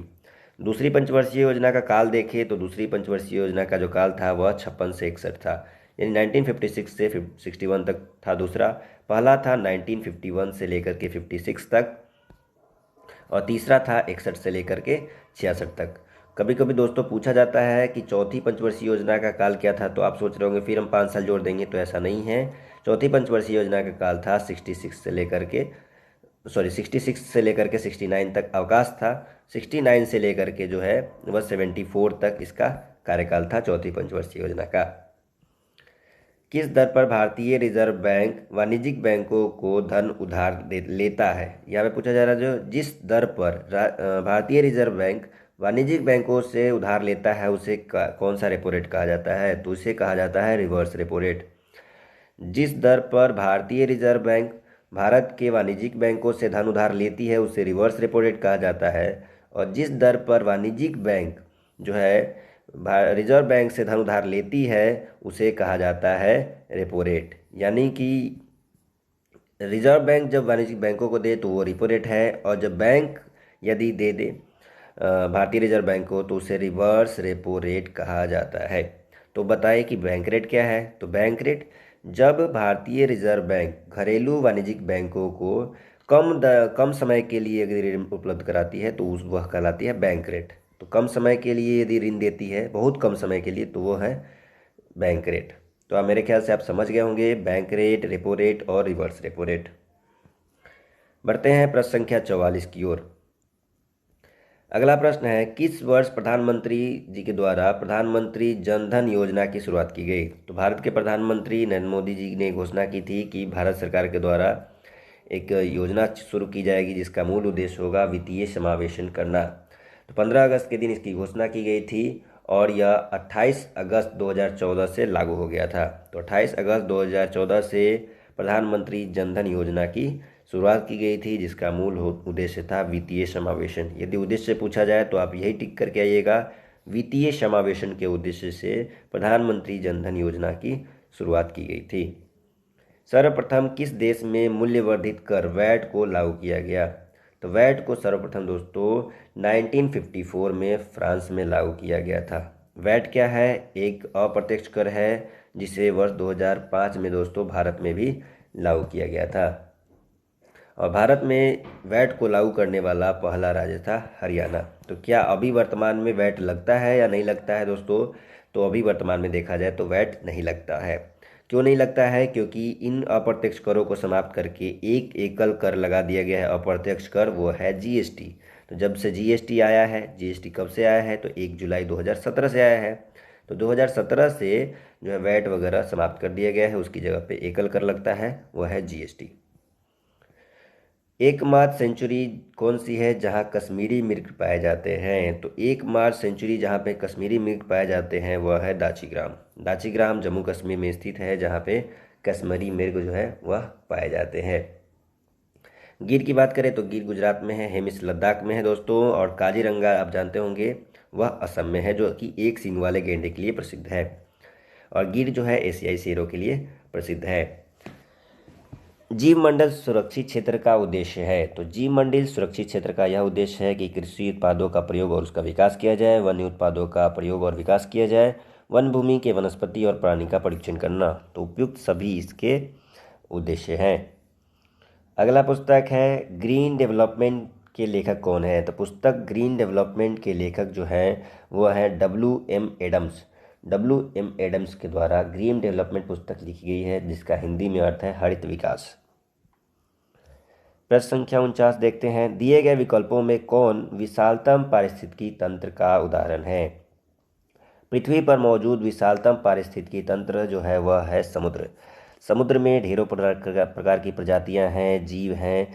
दूसरी पंचवर्षीय योजना का काल देखें तो दूसरी पंचवर्षीय योजना का जो काल था वह 56 से 61 था, यानी 1956 से 61 तक था दूसरा। पहला था 1951 से लेकर के 56 तक और तीसरा था 61 से लेकर के 66 तक। कभी कभी दोस्तों पूछा जाता है कि चौथी पंचवर्षीय योजना का काल क्या था, तो आप सोच रहे होंगे फिर हम 5 साल जोड़ देंगे, तो ऐसा नहीं है। चौथी पंचवर्षीय योजना का काल था 66 से लेकर के 69 तक अवकाश था। 69 से लेकर के जो है वह 74 तक इसका कार्यकाल था चौथी पंचवर्षीय योजना का। किस दर पर भारतीय रिजर्व बैंक वाणिज्यिक बैंकों को धन उधार लेता है? यहाँ पे पूछा जा रहा है जो जिस दर पर भारतीय रिजर्व बैंक वाणिज्यिक बैंकों से उधार लेता है उसे कौन सा रेपो रेट कहा जाता है? तो उसे कहा जाता है रिवर्स रेपो रेट। जिस दर पर भारतीय रिजर्व बैंक भारत के वाणिज्यिक बैंकों से धन उधार लेती है उसे रिवर्स रेपो रेट कहा जाता है और जिस दर पर वाणिज्यिक बैंक जो है रिजर्व बैंक से धन उधार लेती है उसे कहा जाता है रेपो रेट। यानी कि रिजर्व बैंक जब वाणिज्यिक बैंकों को दे तो वो रेपो रेट है और जब बैंक यदि दे दे भारतीय रिजर्व बैंक को तो उसे रिवर्स रेपो रेट कहा जाता है। तो बताएं कि बैंक रेट क्या है? तो बैंक रेट जब भारतीय रिजर्व बैंक घरेलू वाणिज्यिक बैंकों को कम समय के लिए यदि ऋण उपलब्ध कराती है तो वह कहलाती है बैंक रेट। तो कम समय के लिए यदि ऋण देती है, बहुत कम समय के लिए, तो वो है बैंक रेट। तो आप मेरे ख्याल से आप समझ गए होंगे बैंक रेट, रेपो रेट और रिवर्स रेपो रेट। बढ़ते हैं प्रश्न संख्या 44 की ओर। अगला प्रश्न है किस वर्ष प्रधानमंत्री जी के द्वारा प्रधानमंत्री जन धन योजना की शुरुआत की गई? तो भारत के प्रधानमंत्री नरेंद्र मोदी जी ने घोषणा की थी कि भारत सरकार के द्वारा एक योजना शुरू की जाएगी जिसका मूल उद्देश्य होगा वित्तीय समावेशन करना। तो 15 अगस्त के दिन इसकी घोषणा की गई थी और यह 28 अगस्त 2014 से लागू हो गया था। तो 28 अगस्त 2014 से प्रधानमंत्री जन धन योजना की शुरुआत की गई थी जिसका मूल उद्देश्य था वित्तीय समावेशन। यदि उद्देश्य पूछा जाए तो आप यही टिक करके आइएगा, वित्तीय समावेशन के उद्देश्य से प्रधानमंत्री जन धन योजना की शुरुआत की गई थी। सर्वप्रथम किस देश में मूल्यवर्धित कर वैट को लागू किया गया? तो वैट को सर्वप्रथम दोस्तों 1954 में फ्रांस में लागू किया गया था। वैट क्या है? एक अप्रत्यक्ष कर है जिसे वर्ष 2005 में दोस्तों भारत में भी लागू किया गया था और भारत में वैट को लागू करने वाला पहला राज्य था हरियाणा। तो क्या अभी वर्तमान में वैट लगता है या नहीं लगता है दोस्तों? तो अभी वर्तमान में देखा जाए तो वैट नहीं लगता है। क्यों नहीं लगता है? क्योंकि इन अप्रत्यक्ष करों को समाप्त करके एक एकल कर लगा दिया गया है, अप्रत्यक्ष कर, वो है जीएसटी। तो जब से जीएसटी आया है, जीएसटी कब से आया है? तो 1 जुलाई 2017 से आया है। तो 2017 से जो है वैट वगैरह समाप्त कर दिया गया है, उसकी जगह पे एकल कर लगता है, वो है जीएसटी। एकमात्र सेंचुरी कौन सी है जहां कश्मीरी मृग पाए जाते हैं? तो एकमात्र सेंचुरी जहां पे कश्मीरी मृग पाए जाते हैं वह है दाचीग्राम। दाचीग्राम जम्मू कश्मीर में स्थित है, जहां पे कश्मीरी मृग जो है वह पाए जाते हैं। गिर की बात करें तो गिर गुजरात में है, हेमिस लद्दाख में है दोस्तों, और काजीरंगा आप जानते होंगे वह असम में है, जो कि एक सींग वाले गैंडे के लिए प्रसिद्ध है। और गिर जो है एशियाई शेरों के लिए प्रसिद्ध है। जीव मंडल सुरक्षित क्षेत्र का उद्देश्य है। तो जीव मंडल सुरक्षित क्षेत्र का यह उद्देश्य है कि कृषि उत्पादों का प्रयोग और उसका विकास किया जाए, वन्य उत्पादों का प्रयोग और विकास किया जाए, वन भूमि के वनस्पति और प्राणी का परीक्षण करना। तो उपयुक्त सभी इसके उद्देश्य हैं। अगला पुस्तक है ग्रीन डेवलपमेंट के लेखक कौन है? तो पुस्तक ग्रीन डेवलपमेंट के लेखक जो है वो है W.M. एडम्स। W.M. एडम्स के द्वारा ग्रीन डेवलपमेंट पुस्तक लिखी गई है, जिसका हिंदी में अर्थ है हरित विकास। प्रश्न संख्या 49 देखते हैं। दिए गए विकल्पों में कौन विशालतम पारिस्थितिकी तंत्र का उदाहरण है? पृथ्वी पर मौजूद विशालतम पारिस्थितिकी तंत्र जो है वह है समुद्र। समुद्र में ढेरों प्रकार की प्रजातियां हैं, जीव हैं,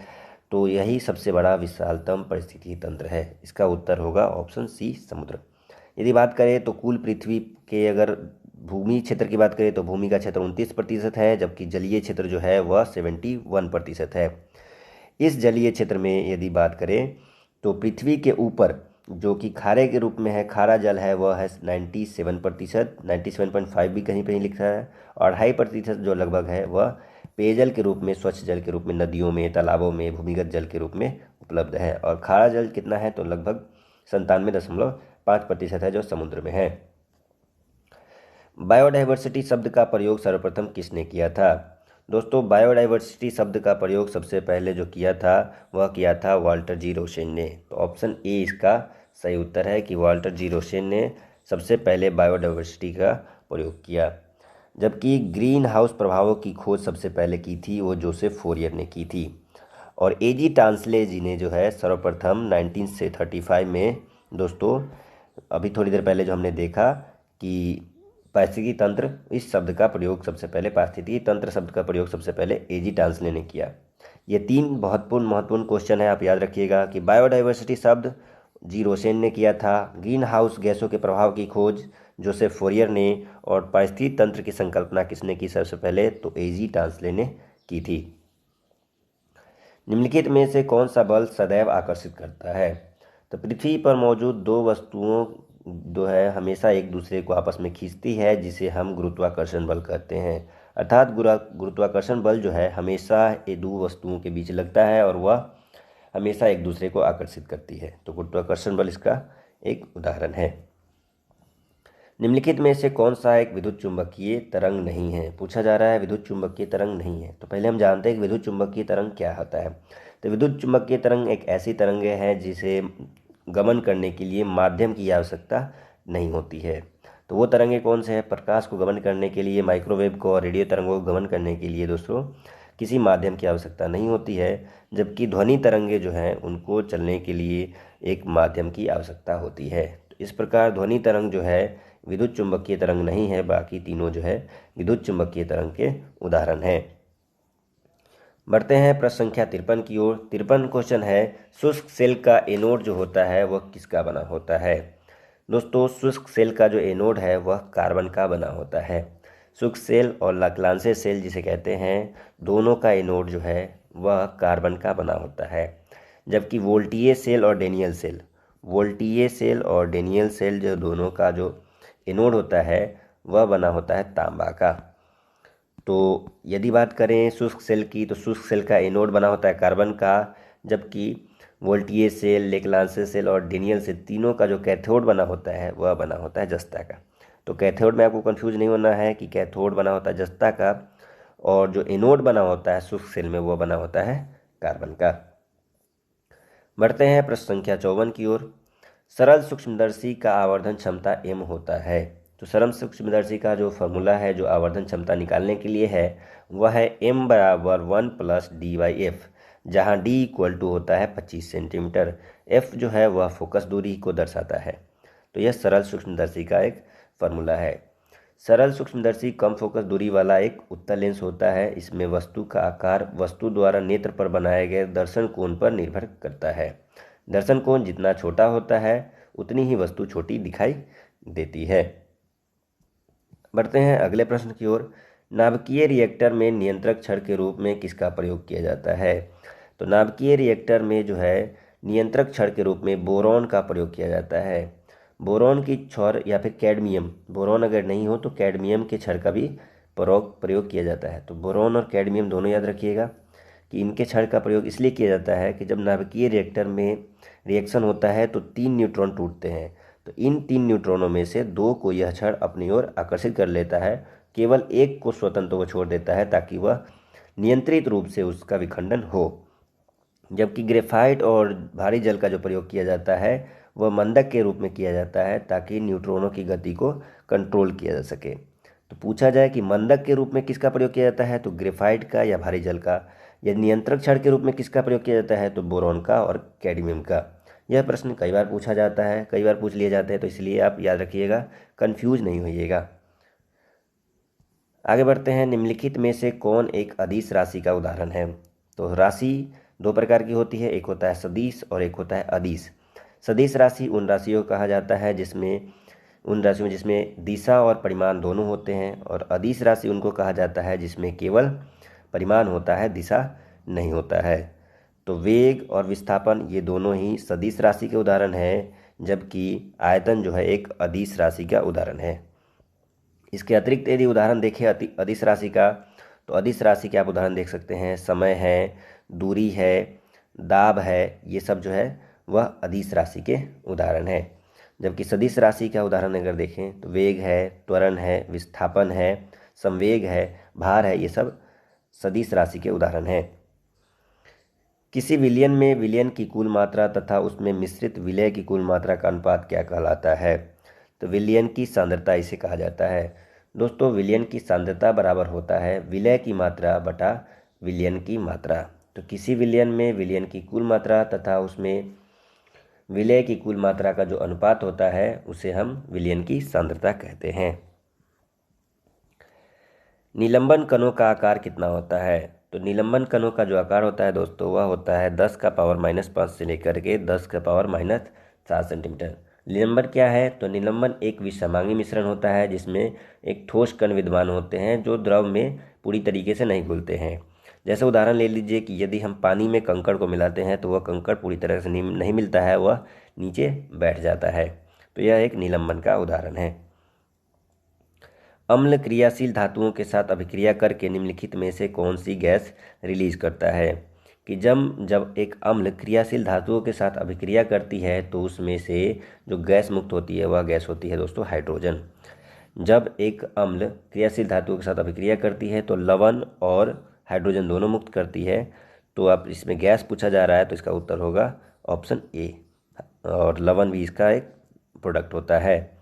तो यही सबसे बड़ा विशालतम पारिस्थितिकी तंत्र है। इसका उत्तर होगा ऑप्शन सी, समुद्र। यदि बात करें तो कुल पृथ्वी के अगर भूमि क्षेत्र की बात करें तो भूमि का क्षेत्र 29% है, जबकि जलीय क्षेत्र जो है वह 71% है। इस जलीय क्षेत्र में यदि बात करें तो पृथ्वी के ऊपर जो कि खारे के रूप में है, खारा जल है, वह है 97%, 97.5 भी कहीं कहीं लिखा है, और 2.5% जो लगभग है वह पेयजल के रूप में, स्वच्छ जल के रूप में नदियों में, तालाबों में, भूमिगत जल के रूप में उपलब्ध है। और खारा जल कितना है? तो लगभग 97.5% है, जो समुद्र में है। बायोडाइवर्सिटी शब्द का प्रयोग सर्वप्रथम किसने किया था? दोस्तों, बायोडाइवर्सिटी शब्द का प्रयोग सबसे पहले जो किया था वह किया था वाल्टर जी रोसेन ने। तो ऑप्शन ए इसका सही उत्तर है कि वाल्टर जी रोसेन ने सबसे पहले बायोडाइवर्सिटी का प्रयोग किया। जबकि ग्रीन हाउस प्रभावों की खोज सबसे पहले की थी वो जोसेफ फोरियर ने की थी। और एजी टांसले जी ने जो है सर्वप्रथम 1935 में, दोस्तों अभी थोड़ी देर पहले जो हमने देखा कि पारिस्थितिकी तंत्र इस शब्द का प्रयोग सबसे पहले, पारिस्थितिकी तंत्र शब्द का प्रयोग सबसे पहले एजी टांसले ने किया। ये 3 महत्वपूर्ण क्वेश्चन है, आप याद रखिएगा कि बायोडाइवर्सिटी शब्द जी रोसेन ने किया था, ग्रीन हाउस गैसों के प्रभाव की खोज जोसेफ फोरियर ने, और पारिस्थितिकी तंत्र की संकल्पना किसने की सबसे पहले? तो एजी टांसले ने की थी। निम्नलिखित में से कौन सा बल सदैव आकर्षित करता है? तो पृथ्वी पर मौजूद दो वस्तुओं जो है हमेशा एक दूसरे को आपस में खींचती है, जिसे हम गुरुत्वाकर्षण बल कहते हैं। अर्थात गुरुत्वाकर्षण बल जो है हमेशा ये दो वस्तुओं के बीच लगता है और वह हमेशा एक दूसरे को आकर्षित करती है। तो गुरुत्वाकर्षण बल इसका एक उदाहरण है। निम्नलिखित में से कौन सा एक विद्युत चुंबकीय तरंग नहीं है? पूछा जा रहा है विद्युत चुंबकीय तरंग नहीं है। तो पहले हम जानते हैं कि विद्युत चुंबकीय तरंग क्या होता है। तो विद्युत चुंबकीय तरंग एक ऐसी तरंग है जिसे गमन करने के लिए माध्यम की आवश्यकता नहीं होती है। तो वो तरंगे कौन से हैं? प्रकाश को गमन करने के लिए, माइक्रोवेव को और रेडियो तरंगों को गमन करने के लिए दोस्तों किसी माध्यम की आवश्यकता नहीं होती है, जबकि ध्वनि तरंगे जो हैं उनको चलने के लिए एक माध्यम की आवश्यकता होती है। तो इस प्रकार ध्वनि तरंग जो है विद्युत चुंबकीय तरंग नहीं है, बाकी तीनों जो है विद्युत चुंबकीय तरंग के उदाहरण हैं। बढ़ते हैं प्रश्न संख्या 53 की ओर। 53 क्वेश्चन है, शुष्क सेल का एनोड जो होता है वह किसका बना होता है? दोस्तों, शुष्क सेल का जो एनोड है वह कार्बन का बना होता है। शुष्क सेल और लाक्लांसे सेल जिसे कहते हैं, दोनों का एनोड जो है वह कार्बन का बना होता है। जबकि वोल्टीय सेल और डेनियल सेल, वोल्टीय सेल और डेनियल सेल जो दोनों का जो एनोड होता है वह बना होता है तांबा का। तो यदि बात करें शुष्क सेल की, तो शुष्क सेल का एनोड बना होता है कार्बन का, जबकि वोल्टीय सेल, लेक्लांसे सेल और डेनियल सेल तीनों का जो कैथोड बना होता है वह बना होता है जस्ता का। तो कैथोड में आपको कंफ्यूज नहीं होना है कि कैथोड बना होता है जस्ता का, और जो एनोड बना होता है शुष्क सेल में वह बना होता है कार्बन का। बढ़ते हैं प्रश्न संख्या 54 की ओर। सरल सूक्ष्मदर्शी का आवर्धन क्षमता m होता है। तो सरल सूक्ष्मदर्शी का जो फॉर्मूला है जो आवर्धन क्षमता निकालने के लिए है वह है m बराबर 1 प्लस d/f, जहाँ d इक्वल टू होता है 25 सेंटीमीटर। f जो है वह फोकस दूरी को दर्शाता है। तो यह सरल सूक्ष्मदर्शी का एक फार्मूला है। सरल सूक्ष्मदर्शी कम फोकस दूरी वाला एक उत्तल लेंस होता है। इसमें वस्तु का आकार वस्तु द्वारा नेत्र पर बनाए गए दर्शन कोण पर निर्भर करता है। दर्शन कोण जितना छोटा होता है उतनी ही वस्तु छोटी दिखाई देती है। बढ़ते हैं अगले प्रश्न की ओर। नाभिकीय रिएक्टर में नियंत्रक छड़ के रूप में किसका प्रयोग किया जाता है? तो नाभिकीय रिएक्टर में जो है नियंत्रक छड़ के रूप में बोरॉन का प्रयोग किया जाता है। बोरॉन की छड़ या फिर कैडमियम, बोरॉन अगर नहीं हो तो कैडमियम के छड़ का भी प्रयोग किया जाता है। तो बोरॉन और कैडमियम दोनों याद रखिएगा कि इनके छड़ का प्रयोग इसलिए किया जाता है कि जब नाभिकीय रिएक्टर में रिएक्शन होता है तो 3 न्यूट्रॉन टूटते हैं। तो इन 3 न्यूट्रॉनों में से 2 को यह छड़ अपनी ओर आकर्षित कर लेता है, केवल एक को स्वतंत्र को छोड़ देता है ताकि वह नियंत्रित रूप से उसका विखंडन हो। जबकि ग्रेफाइट और भारी जल का जो प्रयोग किया जाता है वह मंदक के रूप में किया जाता है ताकि न्यूट्रॉनों की गति को कंट्रोल किया जा सके। तो पूछा जाए कि मंदक के रूप में किसका प्रयोग किया जाता है, तो ग्रेफाइट का या भारी जल का। या नियंत्रक छड़ के रूप में किसका प्रयोग किया जाता है, तो बोरॉन का और कैडमियम का। यह प्रश्न कई बार पूछा जाता है, कई बार पूछ लिए जाते हैं, तो इसलिए आप याद रखिएगा, कन्फ्यूज नहीं होइएगा। आगे बढ़ते हैं। निम्नलिखित में से कौन एक अदिश राशि का उदाहरण है? तो राशि 2 प्रकार की होती है, एक होता है सदिश और एक होता है अदिश। सदिश राशि उन राशियों को कहा जाता है जिसमें दिशा और परिमाण दोनों होते हैं, और अदिश राशि उनको कहा जाता है जिसमें केवल परिमाण होता है, दिशा नहीं होता है। तो वेग और विस्थापन ये दोनों ही सदिश राशि के उदाहरण हैं, जबकि आयतन जो है एक अदिश राशि का उदाहरण है। इसके अतिरिक्त यदि उदाहरण देखें अदिश राशि का, तो अदिश राशि के आप उदाहरण देख सकते हैं, समय है, दूरी है, दाब है, ये सब जो है वह अदिश राशि के उदाहरण है। जबकि सदिश राशि का उदाहरण अगर देखें तो वेग है, त्वरण है, विस्थापन है, संवेग है, भार है, ये सब सदिश राशि के उदाहरण हैं। किसी विलयन में विलयन की कुल मात्रा तथा उसमें मिश्रित विलय की कुल मात्रा का अनुपात क्या कहलाता है? तो विलयन की सांद्रता इसे कहा जाता है। दोस्तों, विलयन की सांद्रता बराबर होता है विलय की मात्रा बटा विलयन की मात्रा। तो किसी विलयन में विलयन की कुल मात्रा तथा उसमें विलय की कुल मात्रा का जो अनुपात होता है उसे हम विलयन की सांद्रता कहते हैं। निलंबन कणों का आकार कितना होता है? तो निलंबन कणों का जो आकार होता है दोस्तों वह होता है 10 का पावर -5 से लेकर के 10 का पावर -7 सेंटीमीटर। निलंबन क्या है? तो निलंबन एक विषमांगी मिश्रण होता है जिसमें एक ठोस कण विद्यमान होते हैं जो द्रव में पूरी तरीके से नहीं घुलते हैं। जैसे उदाहरण ले लीजिए कि यदि हम पानी में कंकड़ को मिलाते हैं तो वह कंकड़ पूरी तरह से नहीं मिलता है, वह नीचे बैठ जाता है। तो यह एक निलंबन का उदाहरण है। अम्ल क्रियाशील धातुओं के साथ अभिक्रिया करके निम्नलिखित में से कौन सी गैस रिलीज करता है? कि जब एक अम्ल क्रियाशील धातुओं के साथ अभिक्रिया करती है तो उसमें से जो गैस मुक्त होती है वह गैस होती है दोस्तों हाइड्रोजन। जब एक अम्ल क्रियाशील धातुओं के साथ अभिक्रिया करती है तो लवण और हाइड्रोजन दोनों मुक्त करती है। तो अब इसमें गैस पूछा जा रहा है तो इसका उत्तर होगा ऑप्शन ए, और लवण भी इसका एक प्रोडक्ट होता है।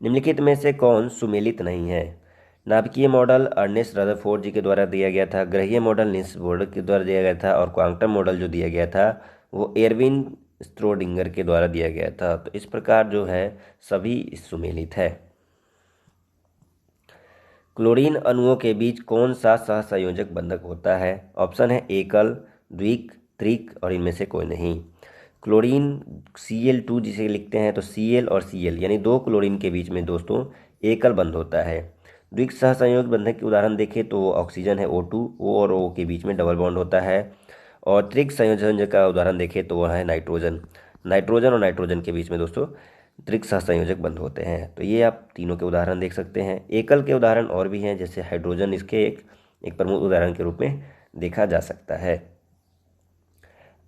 निम्नलिखित में से कौन सुमेलित नहीं है? नाभिकीय मॉडल अर्नेस्ट रदरफोर्ड जी के द्वारा दिया गया था, ग्रहीय मॉडल निल्स बोर के द्वारा दिया गया था, और क्वांटम मॉडल जो दिया गया था वो एरविन स्ट्रोडिंगर के द्वारा दिया गया था। तो इस प्रकार जो है सभी सुमेलित है। क्लोरीन अणुओं के बीच कौन सा सहसंयोजक बंधक होता है? ऑप्शन है एकल, द्विक, त्रिक और इनमें से कोई नहीं। क्लोरीन Cl2 जिसे लिखते हैं तो Cl और Cl यानी 2 क्लोरीन के बीच में दोस्तों एकल बंध होता है। द्विक सहसंयोजक बंधक के उदाहरण देखें तो वो ऑक्सीजन है O2, O और O के बीच में डबल बॉन्ड होता है। और त्रिक संयोजक का उदाहरण देखें तो वह है नाइट्रोजन, नाइट्रोजन और नाइट्रोजन के बीच में दोस्तों त्रिक सहसंयोजक बंध होते हैं। तो ये आप तीनों के उदाहरण देख सकते हैं। एकल के उदाहरण और भी हैं, जैसे हाइड्रोजन इसके एक प्रमुख उदाहरण के रूप में देखा जा सकता है।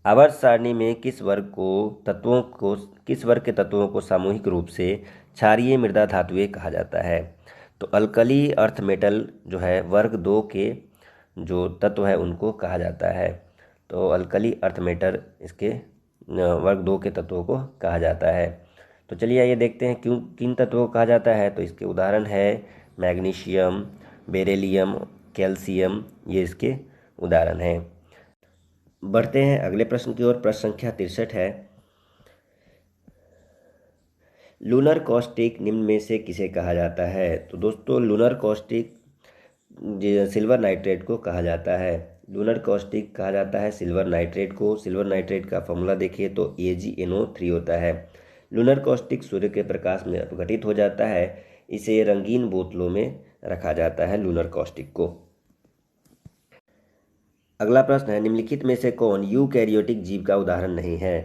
आवर्त सारणी में किस वर्ग के तत्वों को सामूहिक रूप से क्षारीय मृदा धातुएं कहा जाता है? तो अल्कली अर्थ मेटल जो है वर्ग 2 के जो तत्व है उनको कहा जाता है। तो अल्कली अर्थ मेटल इसके वर्ग 2 के तत्वों को कहा जाता है। तो चलिए आइए देखते हैं क्यों किन तत्वों को कहा जाता है। तो इसके उदाहरण है मैग्नीशियम, बेरिलियम, कैल्शियम, ये इसके उदाहरण हैं। बढ़ते हैं अगले प्रश्न की ओर। प्रश्न संख्या 63 है, लूनर कॉस्टिक निम्न में से किसे कहा जाता है। तो दोस्तों लूनर कॉस्टिक सिल्वर नाइट्रेट को कहा जाता है। लूनर कॉस्टिक कहा जाता है सिल्वर नाइट्रेट को। सिल्वर नाइट्रेट का फॉर्मूला देखिए तो AgNO3 होता है। लूनर कॉस्टिक सूर्य के प्रकाश में अपघटित हो जाता है। इसे रंगीन बोतलों में रखा जाता है लूनर कॉस्टिक को। अगला प्रश्न है, निम्नलिखित में से कौन यूकैरियोटिक जीव का उदाहरण नहीं है।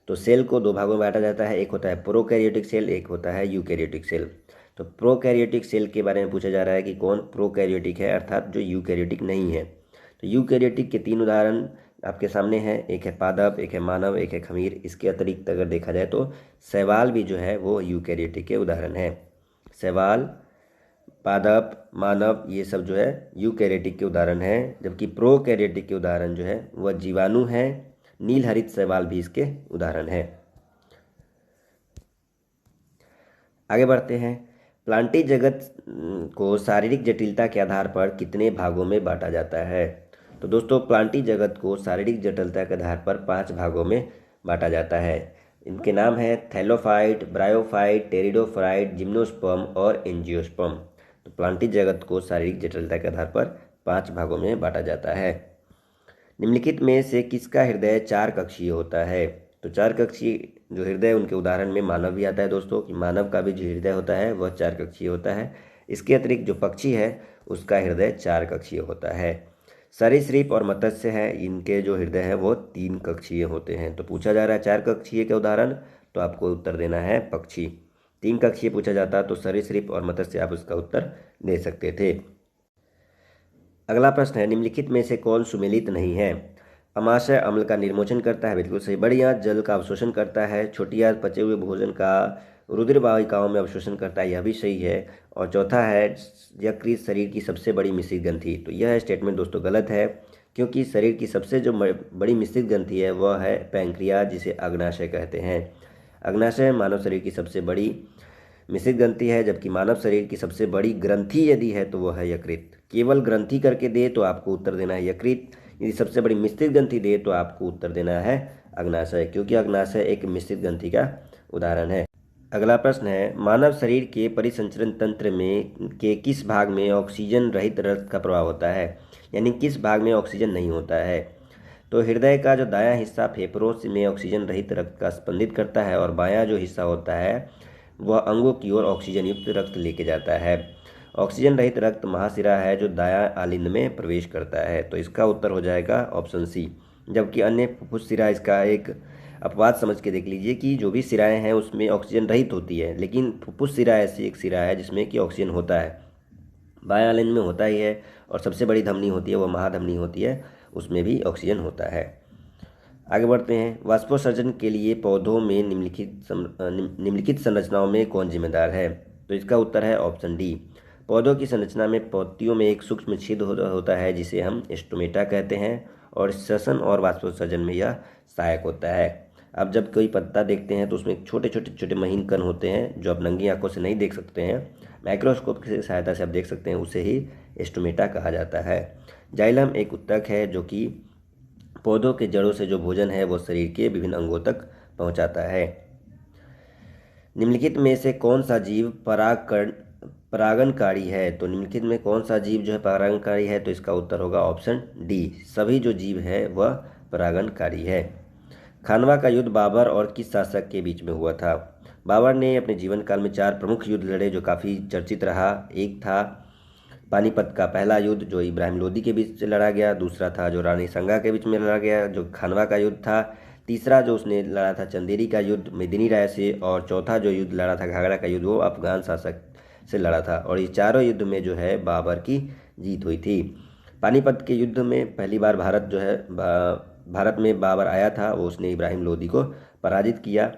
तो सेल को दो भागों में बांटा जाता है, एक होता है प्रोकैरियोटिक सेल, एक होता है यूकैरियोटिक सेल। तो प्रोकैरियोटिक सेल के बारे में पूछा जा रहा है कि कौन प्रोकैरियोटिक है, अर्थात जो यूकैरियोटिक नहीं है। तो यूकैरियोटिक के 3 उदाहरण आपके सामने हैं, एक है पादप, एक है मानव, एक है खमीर। इसके अतिरिक्त अगर देखा जाए तो शैवाल भी जो है वो यूकैरियोटिक के उदाहरण है। शैवाल, पादप, मानव, ये सब जो है यूकैरियोटिक के उदाहरण हैं, जबकि प्रोकैरियोटिक के उदाहरण जो है वह जीवाणु है। नील हरित शैवाल भी इसके उदाहरण है। आगे बढ़ते हैं। प्लांटी जगत को शारीरिक जटिलता के आधार पर कितने भागों में बांटा जाता है। तो दोस्तों प्लांटी जगत को शारीरिक जटिलता के आधार पर 5 भागों में बांटा जाता है। इनके नाम है थैलोफाइट, ब्रायोफाइट, टेरिडोफाइट, जिम्नोस्पर्म और एंजियोस्पर्म। तो प्लांटी जगत को शारीरिक जटिलता के आधार पर 5 भागों में बांटा जाता है। निम्नलिखित में से किसका हृदय 4 कक्षीय होता है। तो 4 कक्षीय जो हृदय, उनके उदाहरण में मानव भी आता है दोस्तों, कि मानव का भी जो हृदय होता है वह 4 कक्षीय होता है। इसके अतिरिक्त जो पक्षी है उसका हृदय 4 कक्षीय होता है। सरीसृप और मत्स्य है, इनके जो हृदय है वो 3 कक्षीय होते हैं। तो पूछा जा रहा है 4 कक्षीय के उदाहरण, तो आपको उत्तर देना है पक्षी। 3 कक्षीय पूछा जाता तो सरीसृप और मत्स्य आप उसका उत्तर दे सकते थे। अगला प्रश्न है, निम्नलिखित में से कौन सुमेलित नहीं है। अमाशय अम्ल का निर्मोचन करता है, बिल्कुल सही। बड़ी आंत जल का अवशोषण करता है। छोटी आंत पचे हुए भोजन का रुधिर वाहिकाओं में अवशोषण करता है, यह भी सही है। और चौथा है, यकृत शरीर की सबसे बड़ी मिश्रित ग्रंथि। तो यह स्टेटमेंट दोस्तों गलत है, क्योंकि शरीर की सबसे जो बड़ी मिश्रित ग्रंथि है वह है पैंक्रियाज, जिसे अग्नाशय कहते हैं। अग्नाशय मानव शरीर की सबसे बड़ी मिश्रित ग्रंथि है, जबकि मानव शरीर की सबसे बड़ी ग्रंथि यदि है तो वह है यकृत। केवल ग्रंथि करके दे तो आपको उत्तर देना है यकृत, यदि सबसे बड़ी मिश्रित ग्रंथि दे तो आपको उत्तर देना है अग्नाशय, क्योंकि अग्नाशय एक मिश्रित ग्रंथि का उदाहरण है। अगला प्रश्न है, मानव शरीर के परिसंचरण तंत्र में के किस भाग में ऑक्सीजन रहित रक्त का प्रवाह होता है, यानी किस भाग में ऑक्सीजन नहीं होता है। तो हृदय का जो दायां हिस्सा फेफड़ों में ऑक्सीजन रहित रक्त का स्पंदित करता है, और बायां जो हिस्सा होता है वह अंगों की ओर ऑक्सीजन युक्त रक्त लेके जाता है। ऑक्सीजन रहित रक्त महाशिरा है जो दायां आलिंद में प्रवेश करता है। तो इसका उत्तर हो जाएगा ऑप्शन सी। जबकि अन्य फुफ्फुस शिरा, इसका एक अपवाद समझ के देख लीजिए कि जो भी शिराएं हैं उसमें ऑक्सीजन रहित होती है, लेकिन फुफ्फुस शिरा ऐसी एक शिरा है जिसमें कि ऑक्सीजन होता है, बायां आलिंद में होता ही है। और सबसे बड़ी धमनी होती है वह महाधमनी होती है, उसमें भी ऑक्सीजन होता है। आगे बढ़ते हैं। वाष्पोत्सर्जन के लिए पौधों में निम्नलिखित संरचनाओं में कौन जिम्मेदार है। तो इसका उत्तर है ऑप्शन डी। पौधों की संरचना में पत्तियों में एक सूक्ष्म छिद्र होता है जिसे हम स्टोमेटा कहते हैं, और श्वसन और वाष्पोत्सर्जन में यह सहायक होता है। अब जब कोई पत्ता देखते हैं तो उसमें छोटे छोटे छोटे महीन कण होते हैं जो आप नंगी आंखों से नहीं देख सकते हैं, माइक्रोस्कोप की सहायता से आप देख सकते हैं, उसे ही स्टोमेटा कहा जाता है। जाइलम एक उत्तक है जो कि पौधों के जड़ों से जो भोजन है वो शरीर के विभिन्न अंगों तक पहुंचाता है। निम्नलिखित में से कौन सा जीव परागणकारी है। तो निम्नलिखित में कौन सा जीव जो है परागणकारी है, तो इसका उत्तर होगा ऑप्शन डी। सभी जो जीव है वह परागणकारी है। खानवा का युद्ध बाबर और किस शासक के बीच में हुआ था। बाबर ने अपने जीवन काल में 4 प्रमुख युद्ध लड़े जो काफ़ी चर्चित रहा। एक था पानीपत का पहला युद्ध जो इब्राहिम लोदी के बीच से लड़ा गया, दूसरा था जो रानी संगा के बीच में लड़ा गया जो खानवा का युद्ध था, तीसरा जो उसने लड़ा था चंदेरी का युद्ध मेदिनी राय से, और चौथा जो युद्ध लड़ा था घाघरा का युद्ध वो अफगान शासक से लड़ा था। और ये चारों युद्ध में जो है बाबर की जीत हुई थी। पानीपत के युद्ध में पहली बार भारत में बाबर आया था, वो उसने इब्राहिम लोदी को पराजित किया।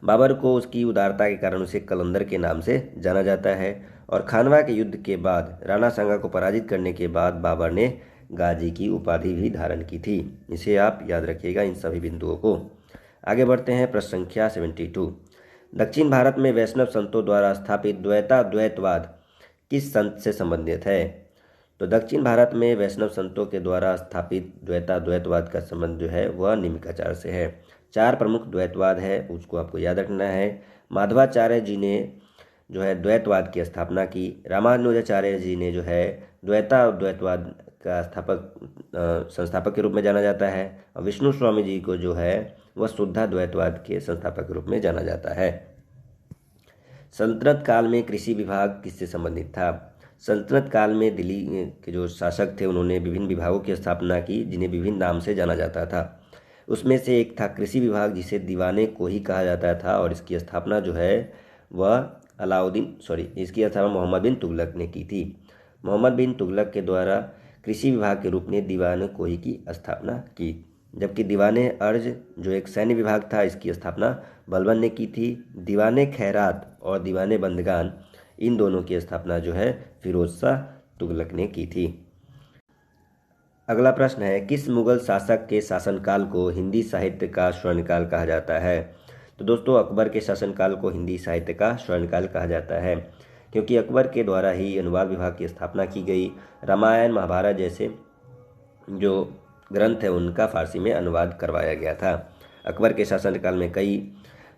बाबर को उसकी उदारता के कारण उसे कलंदर के नाम से जाना जाता है। और खानवा के युद्ध के बाद राणा सांगा को पराजित करने के बाद बाबर ने गाजी की उपाधि भी धारण की थी। इसे आप याद रखिएगा इन सभी बिंदुओं को। आगे बढ़ते हैं प्रश्न संख्या 72। दक्षिण भारत में वैष्णव संतों द्वारा स्थापित द्वैतवाद किस संत से संबंधित है? तो दक्षिण भारत में वैष्णव संतों के द्वारा स्थापित द्वैतवाद का संबंध जो है वह निम्नाचार्य से है। 4 प्रमुख द्वैतवाद है, उसको आपको याद रखना है। माधवाचार्य जी ने जो है द्वैतवाद की स्थापना की। रामानुजाचार्य जी ने जो है द्वैतवाद का संस्थापक के रूप में जाना जाता है। और विष्णु स्वामी जी को जो है वह शुद्ध द्वैतवाद के संस्थापक के रूप में जाना जाता है। सल्तनत काल में कृषि विभाग किससे संबंधित था? सल्तनत काल में दिल्ली के जो शासक थे उन्होंने विभिन्न विभागों की स्थापना की, जिन्हें विभिन्न नाम से जाना जाता था। उसमें से एक था कृषि विभाग, जिसे दीवाने को ही कहा जाता था, और इसकी स्थापना जो है वह इसकी स्थापना मोहम्मद बिन तुगलक ने की थी। मोहम्मद बिन तुगलक के द्वारा कृषि विभाग के रूप में दीवाने कोही की स्थापना की, जबकि दीवाने अर्ज जो एक सैन्य विभाग था, इसकी स्थापना बलबन ने की थी। दीवाने खैरात और दीवाने बंदगान, इन दोनों की स्थापना जो है फिरोज शाह तुगलक ने की थी। अगला प्रश्न है, किस मुगल शासक के शासनकाल को हिंदी साहित्य का स्वर्णकाल कहा जाता है? तो दोस्तों, अकबर के शासनकाल को हिंदी साहित्य का स्वर्णकाल कहा जाता है, क्योंकि अकबर के द्वारा ही अनुवाद विभाग की स्थापना की गई। रामायण महाभारत जैसे जो ग्रंथ है उनका फारसी में अनुवाद करवाया गया था। अकबर के शासनकाल में कई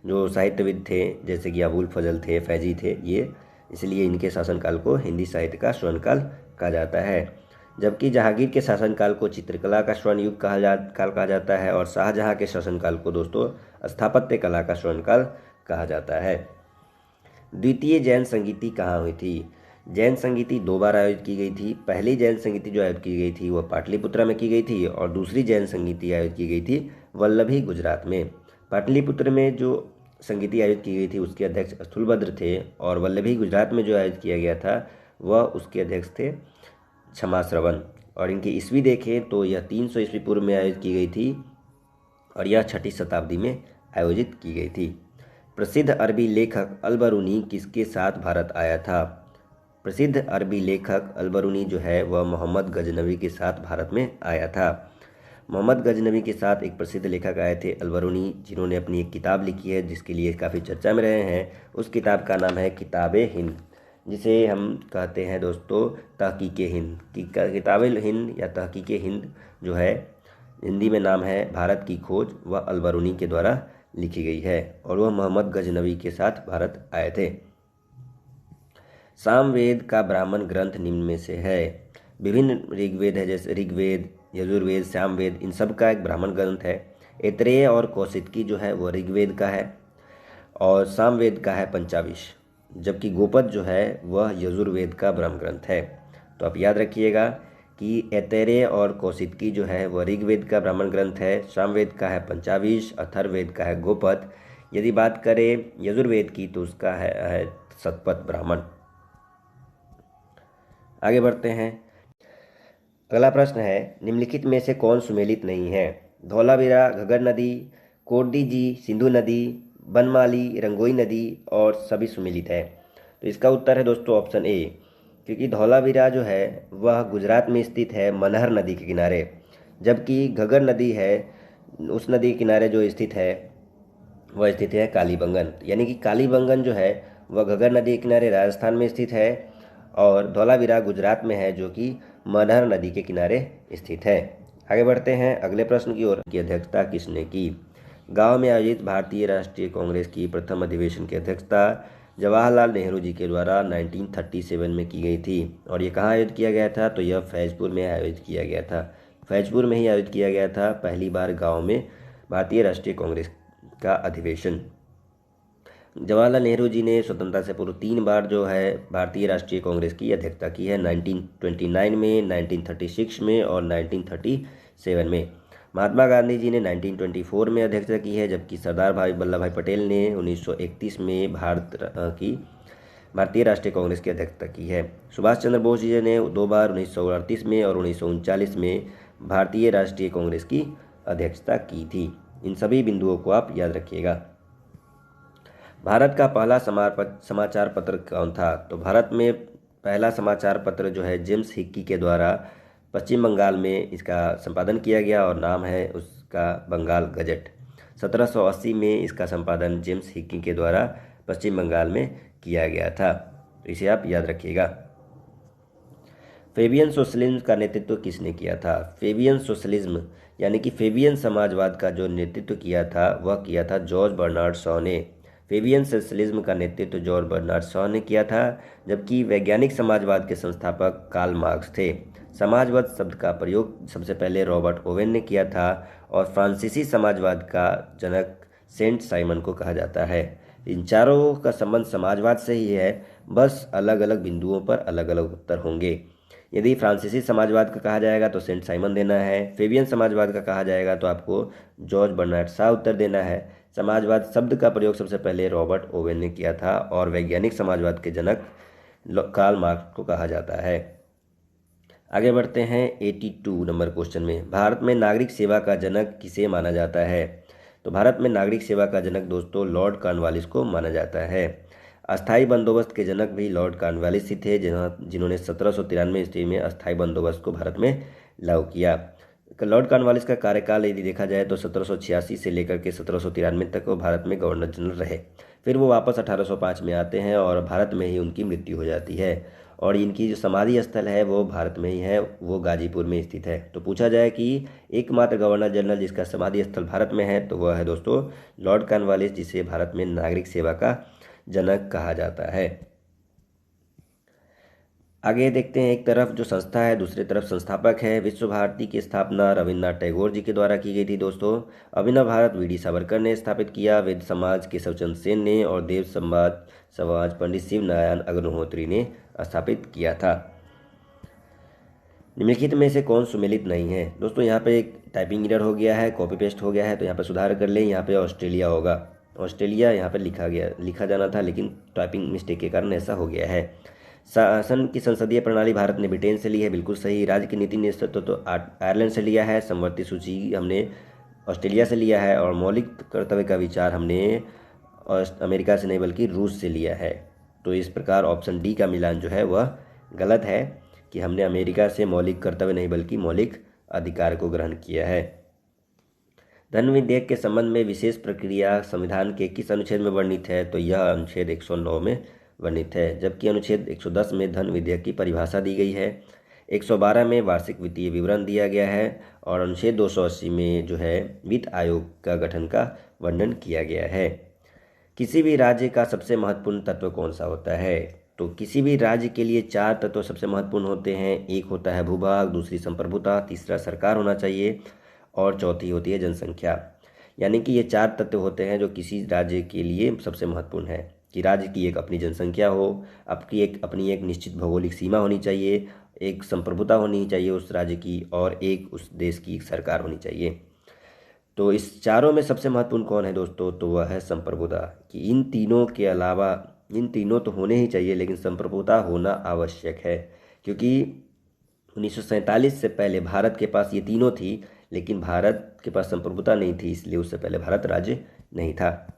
जो साहित्यविद थे, जैसे कि अबुल फजल थे, फैजी थे, ये इसलिए इनके शासनकाल को हिंदी साहित्य का स्वर्णकाल कहा जाता है। जबकि जहांगीर के शासनकाल को चित्रकला का स्वर्ण युग काल कहा जाता है, और शाहजहां के शासनकाल को दोस्तों स्थापत्य कला का स्वर्णकाल कहा जाता है। द्वितीय जैन संगीति कहाँ हुई थी? जैन संगीति 2 बार आयोजित की गई थी। पहली जैन संगीति जो आयोजित की गई थी वह पाटलिपुत्र में की गई थी, और दूसरी जैन संगीति आयोजित की गई थी वल्लभी, गुजरात में। पाटलिपुत्र में जो संगीति आयोजित की गई थी उसके अध्यक्ष स्थूलभद्र थे, और वल्लभी, गुजरात में जो आयोजित किया गया था वह उसके अध्यक्ष थे क्षमाश्रवण। और इनकी ईस्वी देखें तो यह 300 ईस्वी पूर्व में आयोजित की गई थी, और यह 6ठी शताब्दी में आयोजित की गई थी। प्रसिद्ध अरबी लेखक अल-बरूनी किसके साथ भारत आया था? प्रसिद्ध अरबी लेखक अल-बरूनी जो है वह मोहम्मद गजनवी के साथ भारत में आया था। मोहम्मद गजनवी के साथ एक प्रसिद्ध लेखक आए थे अल-बरूनी, जिन्होंने अपनी एक किताब लिखी है जिसके लिए काफ़ी चर्चा में रहे हैं। उस किताब का नाम है किताब-ए-हिंद, जिसे हम कहते हैं दोस्तों तहकीक-ए-हिंद। किताब-ए-हिंद या तहकीक-ए-हिंद जो है हिंदी में नाम है भारत की खोज, वह अल-बरूनी के द्वारा लिखी गई है, और वह मोहम्मद गजनवी के साथ भारत आए थे। सामवेद का ब्राह्मण ग्रंथ निम्न में से है। विभिन्न ऋग्वेद है, जैसे ऋग्वेद, यजुर्वेद, सामवेद, इन सब का एक ब्राह्मण ग्रंथ है। ऐतरेय और कौशिकी जो है वो ऋग्वेद का है, और सामवेद का है पंचाविश, जबकि गोपद जो है वह यजुर्वेद का ब्रह्म ग्रंथ है। तो आप याद रखिएगा कि ऐतरेय और कौशिकी जो है वह ऋग्वेद का ब्राह्मण ग्रंथ है, सामवेद का है पंचाविश, अथर्ववेद का है गोपद। यदि बात करें यजुर्वेद की तो उसका है शतपथ ब्राह्मण। आगे बढ़ते हैं। अगला प्रश्न है, निम्नलिखित में से कौन सुमेलित नहीं है? धौलावीरा, घग्गर नदी, कोरडीजी, सिंधु नदी, बनमाली, रंगोई नदी, और सभी सुमेलित है। तो इसका उत्तर है दोस्तों ऑप्शन ए, क्योंकि धौलावीरा जो है वह गुजरात में स्थित है मनहर नदी के किनारे, जबकि घग्गर नदी है उस नदी के किनारे जो स्थित है वह स्थित है कालीबंगन। यानी कि कालीबंगन जो है वह घग्गर नदी के किनारे राजस्थान में स्थित है, और धौलावीरा गुजरात में है, जो कि मनहर नदी के किनारे स्थित है। आगे बढ़ते हैं अगले प्रश्न की ओर। की अध्यक्षता किसने की? गांव में आयोजित भारतीय राष्ट्रीय कांग्रेस की प्रथम अधिवेशन की अध्यक्षता जवाहरलाल नेहरू जी के द्वारा 1937 में की गई थी, और ये कहाँ आयोजित किया गया था? तो यह फैजपुर में आयोजित किया गया था। फैजपुर में ही आयोजित किया गया था पहली बार गाँव में भारतीय राष्ट्रीय कांग्रेस का अधिवेशन। जवाहरलाल नेहरू जी ने स्वतंत्रता से पूर्व 3 बार जो है भारतीय राष्ट्रीय कांग्रेस की अध्यक्षता की है, 1929 में, 1936 में और 1937 में। महात्मा गांधी जी ने 1924 में अध्यक्षता की है, जबकि सरदार वल्लभ भाई पटेल ने 1931 में भारतीय राष्ट्रीय कांग्रेस की अध्यक्षता की है। सुभाष चंद्र बोस जी ने 2 बार 1938 में और 1939 में भारतीय राष्ट्रीय कांग्रेस की अध्यक्षता की थी। इन सभी बिंदुओं को आप याद रखिएगा। भारत का पहला समाचार पत्र कौन था? तो भारत में पहला समाचार पत्र जो है जेम्स हिक्की के द्वारा पश्चिम बंगाल में इसका संपादन किया गया, और नाम है उसका बंगाल गजट। 1780 में इसका संपादन जेम्स हिकी के द्वारा पश्चिम बंगाल में किया गया था। तो इसे आप याद रखिएगा। फेबियन सोशलिज्म का नेतृत्व किसने किया था? फेबियन सोशलिज्म यानी कि फेबियन समाजवाद का जो नेतृत्व किया था वह किया था जॉर्ज बर्नार्ड शॉ ने। फेबियन सोशलिज्म का नेतृत्व जॉर्ज बर्नार्ड शॉ ने किया था, जबकि वैज्ञानिक समाजवाद के संस्थापक कार्ल मार्क्स थे। समाजवाद शब्द का प्रयोग सबसे पहले रॉबर्ट ओवेन ने किया था और फ्रांसीसी समाजवाद का जनक सेंट साइमन को कहा जाता है। इन चारों का संबंध समाजवाद से ही है, बस अलग अलग बिंदुओं पर अलग अलग उत्तर होंगे। यदि फ्रांसीसी समाजवाद का कहा जाएगा तो सेंट साइमन देना है, फेबियन समाजवाद का कहा जाएगा तो आपको जॉर्ज बर्नार्ड शॉ उत्तर देना है। समाजवाद शब्द का प्रयोग सबसे पहले रॉबर्ट ओवेन ने किया था और वैज्ञानिक समाजवाद के जनक कार्ल मार्क्स को कहा जाता है। आगे बढ़ते हैं 82 नंबर क्वेश्चन में। भारत में नागरिक सेवा का जनक किसे माना जाता है? तो भारत में नागरिक सेवा का जनक दोस्तों लॉर्ड कॉर्नवालिस को माना जाता है। अस्थाई बंदोबस्त के जनक भी लॉर्ड कॉर्नवालिस ही थे, जिन्होंने 1793 ईस्वी में अस्थाई बंदोबस्त को भारत में लागू किया। लॉर्ड कॉर्नवालिस का कार्यकाल यदि देखा जाए तो 1786 से लेकर के 1793 तक वो भारत में गवर्नर जनरल रहे। फिर वो वापस 1805 में आते हैं और भारत में ही उनकी मृत्यु हो जाती है और इनकी जो समाधि स्थल है वो भारत में ही है, वो गाजीपुर में स्थित है। तो पूछा जाए कि एकमात्र गवर्नर जनरल जिसका समाधि स्थल भारत में है तो वह है दोस्तों लॉर्ड कॉर्नवालिस, जिसे भारत में नागरिक सेवा का जनक कहा जाता है। आगे देखते हैं, एक तरफ जो संस्था है दूसरी तरफ संस्थापक है। विश्व भारती की स्थापना रविन्द्रनाथ टैगोर जी के द्वारा की गई थी दोस्तों। अभिनव भारत वी डी सावरकर ने स्थापित किया, वेद समाज केशवचंद्र सेन ने और देव समाज पंडित शिव नारायण अग्निहोत्री ने स्थापित किया था। निम्नलिखित में से कौन सुमेलित नहीं है? दोस्तों यहाँ पे एक टाइपिंग एरर हो गया है, कॉपी पेस्ट हो गया है, तो यहाँ पे सुधार कर लें। यहाँ पे ऑस्ट्रेलिया होगा, ऑस्ट्रेलिया यहाँ पे लिखा जाना था, लेकिन टाइपिंग मिस्टेक के कारण ऐसा हो गया है। शासन की संसदीय प्रणाली भारत ने ब्रिटेन से ली है, बिल्कुल सही। राज्य की नीति नेतृत्व तो आयरलैंड से लिया है। समवर्ती सूची हमने ऑस्ट्रेलिया से लिया है और मौलिक कर्तव्य का विचार हमने अमेरिका से नहीं बल्कि रूस से लिया है। तो इस प्रकार ऑप्शन डी का मिलान जो है वह गलत है कि हमने अमेरिका से मौलिक कर्तव्य नहीं बल्कि मौलिक अधिकार को ग्रहण किया है। धन विधेयक के संबंध में विशेष प्रक्रिया संविधान के किस अनुच्छेद में वर्णित है? तो यह अनुच्छेद 109 में वर्णित है, जबकि अनुच्छेद 110 में धन विधेयक की परिभाषा दी गई है। 112 में वार्षिक वित्तीय विवरण दिया गया है और अनुच्छेद 280 में जो है वित्त आयोग का गठन का वर्णन किया गया है। किसी भी राज्य का सबसे महत्वपूर्ण तत्व कौन सा होता है? तो किसी भी राज्य के लिए 4 तत्व सबसे महत्वपूर्ण होते हैं। एक होता है भूभाग, दूसरी संप्रभुता, तीसरा सरकार होना चाहिए और चौथी होती है जनसंख्या। यानी कि ये 4 तत्व होते हैं जो किसी राज्य के लिए सबसे महत्वपूर्ण है कि राज्य की एक अपनी जनसंख्या हो, अपनी एक निश्चित भौगोलिक सीमा होनी चाहिए, एक संप्रभुता होनी चाहिए उस राज्य की और एक उस देश की सरकार होनी चाहिए। तो इस चारों में सबसे महत्वपूर्ण कौन है दोस्तों? तो वह है संप्रभुता। कि इन तीनों के अलावा, इन तीनों तो होने ही चाहिए लेकिन संप्रभुता होना आवश्यक है, क्योंकि 1947 से पहले भारत के पास ये तीनों थी लेकिन भारत के पास संप्रभुता नहीं थी, इसलिए उससे पहले भारत राज्य नहीं था।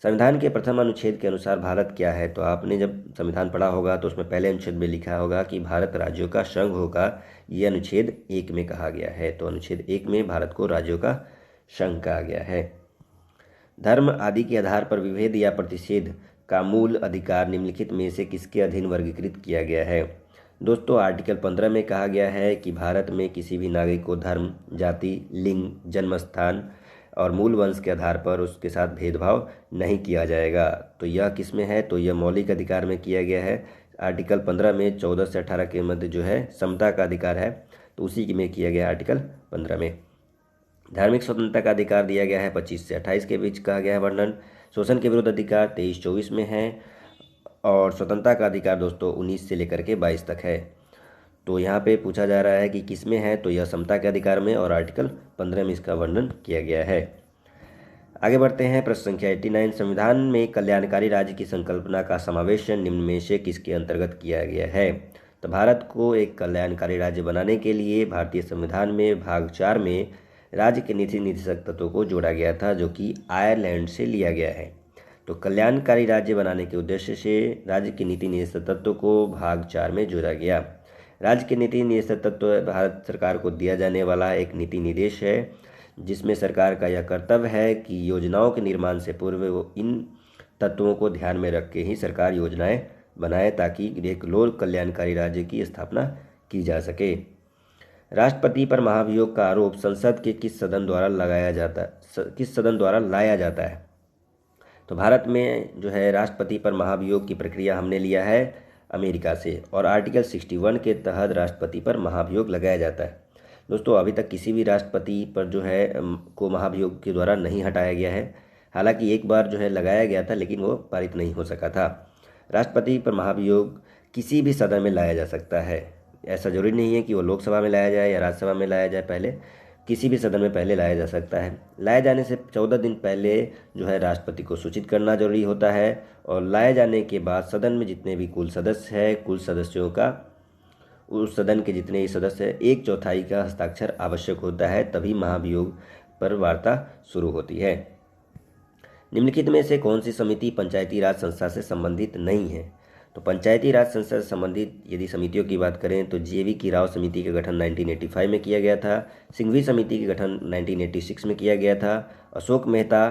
संविधान के प्रथम अनुच्छेद के अनुसार भारत क्या है? तो आपने जब संविधान पढ़ा होगा तो उसमें पहले अनुच्छेद में लिखा होगा कि भारत राज्यों का संघ होगा। ये अनुच्छेद 1 में कहा गया है। तो अनुच्छेद 1 में भारत को राज्यों का संघ कहा गया है। धर्म आदि के आधार पर विभेद या प्रतिषेध का मूल अधिकार निम्नलिखित में से किसके अधीन वर्गीकृत किया गया है? दोस्तों आर्टिकल 15 में कहा गया है कि भारत में किसी भी नागरिक को धर्म, जाति, लिंग, जन्म स्थान और मूल वंश के आधार पर उसके साथ भेदभाव नहीं किया जाएगा। तो यह किस में है? तो यह मौलिक अधिकार में किया गया है। आर्टिकल 15 में 14 से 18 के मध्य जो है समता का अधिकार है, तो उसी में किया गया आर्टिकल 15 में। धार्मिक स्वतंत्रता का अधिकार दिया गया है 25 से 28 के बीच कहा गया है वर्णन। शोषण के विरुद्ध अधिकार 23-24 में है और स्वतंत्रता का अधिकार दोस्तों 19 से लेकर के 22 तक है। तो यहाँ पे पूछा जा रहा है कि किस में है? तो यह समता के अधिकार में और आर्टिकल 15 में इसका वर्णन किया गया है। आगे बढ़ते हैं, प्रश्न संख्या 89। संविधान में कल्याणकारी राज्य की संकल्पना का समावेश निम्न में से किसके अंतर्गत किया गया है? तो भारत को एक कल्याणकारी राज्य बनाने के लिए भारतीय संविधान में भाग 4 में राज्य के नीति निर्देशक तत्वों को जोड़ा गया था, जो कि आयरलैंड से लिया गया है। तो कल्याणकारी राज्य बनाने के उद्देश्य से राज्य के नीति निर्देशक तत्वों को भाग 4 में जोड़ा गया। राज्य के नीति निर्देशक तत्व भारत सरकार को दिया जाने वाला एक नीति निर्देश है जिसमें सरकार का यह कर्तव्य है कि योजनाओं के निर्माण से पूर्व वो इन तत्वों को ध्यान में रख के ही सरकार योजनाएं बनाए ताकि एक लोक कल्याणकारी राज्य की स्थापना की जा सके। राष्ट्रपति पर महाभियोग का आरोप संसद के किस सदन द्वारा लाया जाता है? तो भारत में जो है राष्ट्रपति पर महाभियोग की प्रक्रिया हमने लिया है अमेरिका से, और आर्टिकल 61 के तहत राष्ट्रपति पर महाभियोग लगाया जाता है। दोस्तों, अभी तक किसी भी राष्ट्रपति पर जो है को महाभियोग के द्वारा नहीं हटाया गया है। हालांकि एक बार जो है लगाया गया था, लेकिन वो पारित नहीं हो सका था। राष्ट्रपति पर महाभियोग किसी भी सदन में लाया जा सकता है। ऐसा जरूरी नहीं है कि वो लोकसभा में लाया जाए या राज्यसभा में लाया जाए, पहले किसी भी सदन में पहले लाया जा सकता है। लाए जाने से 14 दिन पहले जो है राष्ट्रपति को सूचित करना जरूरी होता है, और लाए जाने के बाद सदन में जितने भी कुल सदस्य हैं, कुल सदस्यों का, उस सदन के जितने ही सदस्य हैं, 1/4 का हस्ताक्षर आवश्यक होता है, तभी महाभियोग पर वार्ता शुरू होती है। निम्नलिखित में से कौन सी समिति पंचायती राज संस्था से संबंधित नहीं है? तो पंचायती राज संस्था से संबंधित यदि समितियों की बात करें तो JV की राव समिति का गठन 1985 में किया गया था, सिंघवी समिति का गठन 1986 में किया गया था, अशोक मेहता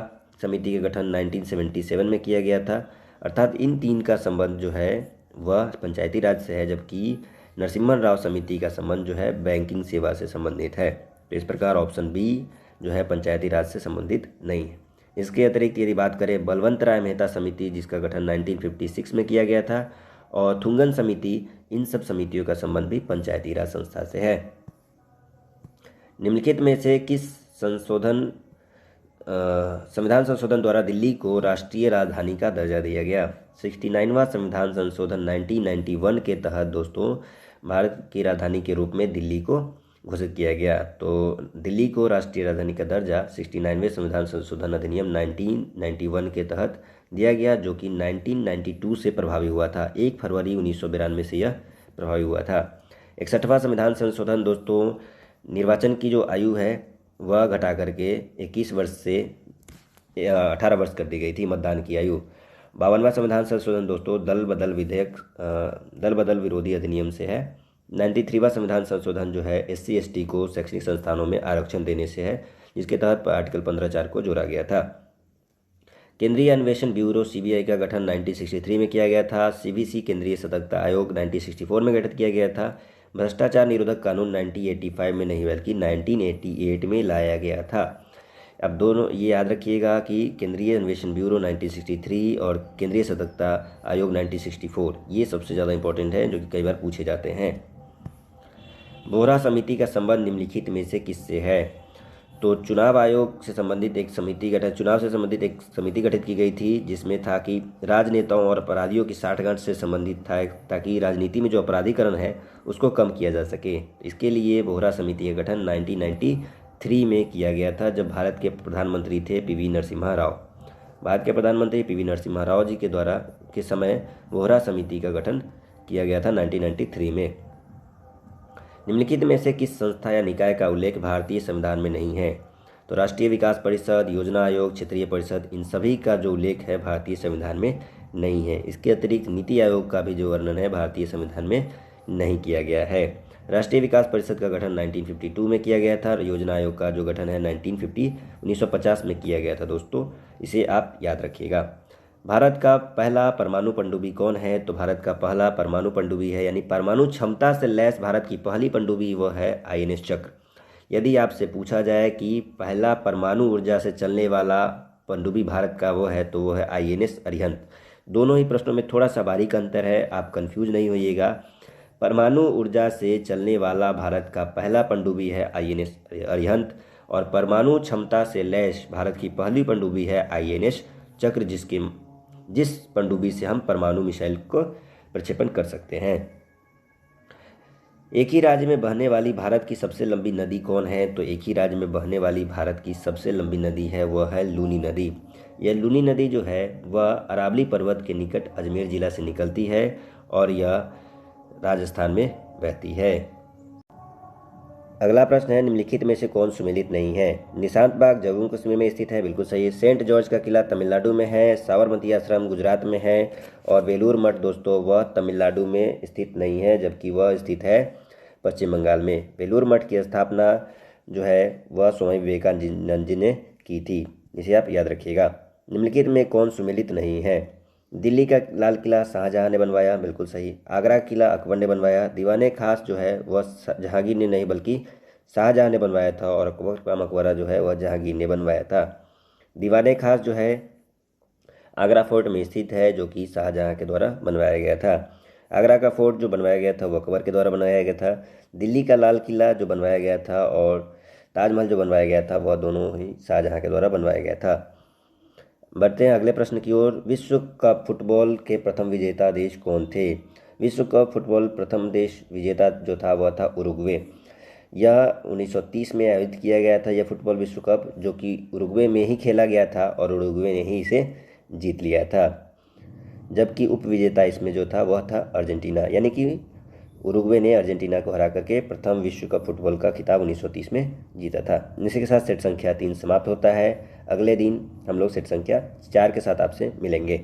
समिति का गठन 1977 में किया गया था। अर्थात इन तीन का संबंध जो है वह पंचायती राज से है, जबकि नरसिम्हा राव समिति का संबंध जो है बैंकिंग सेवा से संबंधित है। तो इस प्रकार ऑप्शन बी जो है पंचायती राज से संबंधित नहीं है। इसके अतिरिक्त यदि बात करें बलवंत राय मेहता समिति, जिसका गठन 1956 में किया गया था, और थुंगन समिति, इन सब समितियों का संबंध भी पंचायती राज संस्था से है। निम्नलिखित में से किस संविधान संशोधन द्वारा दिल्ली को राष्ट्रीय राजधानी का दर्जा दिया गया? 69वां संविधान संशोधन 1991 के तहत दोस्तों भारत की राजधानी के रूप में दिल्ली को घोषित किया गया। तो दिल्ली को राष्ट्रीय राजधानी का दर्जा 69वें संविधान संशोधन अधिनियम 1991 के तहत दिया गया, जो कि 1992 से प्रभावी हुआ था। 1 फरवरी 1992 से यह प्रभावी हुआ था। 61वां संविधान संशोधन दोस्तों निर्वाचन की जो आयु है वह घटा करके 21 वर्ष से 18 वर्ष कर दी गई थी, मतदान की आयु। 52वां संविधान संशोधन दोस्तों दल बदल विरोधी अधिनियम से है। 93वां संविधान संशोधन जो है SC ST को शैक्षणिक संस्थानों में आरक्षण देने से है, जिसके तहत आर्टिकल 15(4) को जोड़ा गया था। केंद्रीय अन्वेषण ब्यूरो CBI का गठन 1963 में किया गया था। CVC केंद्रीय सतर्कता आयोग 1964 में गठित किया गया था। भ्रष्टाचार निरोधक कानून 1985 में नहीं बल्कि 1988 में लाया गया था। अब दोनों ये याद रखिएगा कि केंद्रीय अन्वेषण ब्यूरो 1963 और केंद्रीय सतर्कता आयोग 1964, ये सबसे ज़्यादा इंपॉर्टेंट है, जो कि कई बार पूछे जाते हैं। बोहरा समिति का संबंध निम्नलिखित में से किससे है? तो चुनाव से संबंधित एक समिति गठित की गई थी, जिसमें था कि राजनेताओं और अपराधियों की साठगांठ से संबंधित था, ताकि राजनीति में जो अपराधीकरण है उसको कम किया जा सके। इसके लिए बोहरा समिति का गठन 1993 में किया गया था, जब भारत के प्रधानमंत्री थे PV नरसिम्हा राव। भारत के प्रधानमंत्री PV नरसिम्हा राव जी के समय बोहरा समिति का गठन किया गया था 1993 में। निम्नलिखित में से किस संस्था या निकाय का उल्लेख भारतीय संविधान में नहीं है? तो राष्ट्रीय विकास परिषद, योजना आयोग, क्षेत्रीय परिषद, इन सभी का जो उल्लेख है भारतीय संविधान में नहीं है। इसके अतिरिक्त नीति आयोग का भी जो वर्णन है भारतीय संविधान में नहीं किया गया है। राष्ट्रीय विकास परिषद का गठन 1952 में किया गया था, और योजना आयोग का जो गठन है 1950 में किया गया था। दोस्तों इसे आप याद रखिएगा। भारत का पहला परमाणु पनडुब्बी कौन है? तो भारत का पहला परमाणु पनडुब्बी है, यानी परमाणु क्षमता से लैस भारत की पहली पनडुब्बी वह है INS चक्र। यदि आपसे पूछा जाए कि पहला परमाणु ऊर्जा से चलने वाला पनडुब्बी भारत का वो है, तो वो है INS अरिहंत। दोनों ही प्रश्नों में थोड़ा सा बारीक अंतर है, आप कंफ्यूज नहीं होइएगा। परमाणु ऊर्जा से चलने वाला भारत का पहला पनडुब्बी है INS अरिहंत, और परमाणु क्षमता से लैस भारत की पहली पनडुब्बी है INS चक्र, जिस पनडुब्बी से हम परमाणु मिसाइल को प्रक्षेपण कर सकते हैं। एक ही राज्य में बहने वाली भारत की सबसे लंबी नदी कौन है? तो एक ही राज्य में बहने वाली भारत की सबसे लंबी नदी है वह है लूनी नदी। यह लूनी नदी जो है वह अरावली पर्वत के निकट अजमेर जिला से निकलती है, और यह राजस्थान में बहती है। अगला प्रश्न है, निम्नलिखित में से कौन सुमेलित नहीं है? निशांत बाग जम्मू कश्मीर में स्थित है, बिल्कुल सही है। सेंट जॉर्ज का किला तमिलनाडु में है। साबरमती आश्रम गुजरात में है, और बेलूर मठ दोस्तों वह तमिलनाडु में स्थित नहीं है, जबकि वह स्थित है पश्चिम बंगाल में। बेलूर मठ की स्थापना जो है वह स्वामी विवेकानंद जी ने की थी। इसे आप याद रखिएगा। निम्नलिखित में कौन सुमेलित नहीं है? दिल्ली का लाल किला शाहजहां ने बनवाया, बिल्कुल सही। आगरा किला अकबर ने बनवाया। दीवाने खास जो है वह जहांगीर ने नहीं बल्कि शाहजहां ने बनवाया था, और अकबर का मकबरा जो है वह जहांगीर ने बनवाया था। दीवाने खास जो है आगरा फोर्ट में स्थित है, जो कि शाहजहां के द्वारा बनवाया गया था। आगरा का फोर्ट जो बनवाया गया था वह अकबर के द्वारा बनवाया गया था। दिल्ली का लाल किला जो बनवाया गया था और ताजमहल जो बनवाया गया था वह दोनों ही शाहजहां के द्वारा बनवाया गया था। बढ़ते हैं अगले प्रश्न की ओर। विश्व कप फुटबॉल के प्रथम विजेता देश कौन थे? विश्व कप फुटबॉल प्रथम देश विजेता जो था वह था उरुग्वे। यह 1930 में आयोजित किया गया था, यह फुटबॉल विश्व कप, जो कि उरुग्वे में ही खेला गया था और उरुग्वे ने ही इसे जीत लिया था। जबकि उपविजेता इसमें जो था वह था अर्जेंटीना, यानी कि उरुग्वे ने अर्जेंटीना को हरा करके प्रथम विश्व कप फुटबॉल का खिताब 1930 में जीता था। इसी के साथ सेट संख्या 3 समाप्त होता है। अगले दिन हम लोग सेट संख्या 4 के साथ आपसे मिलेंगे।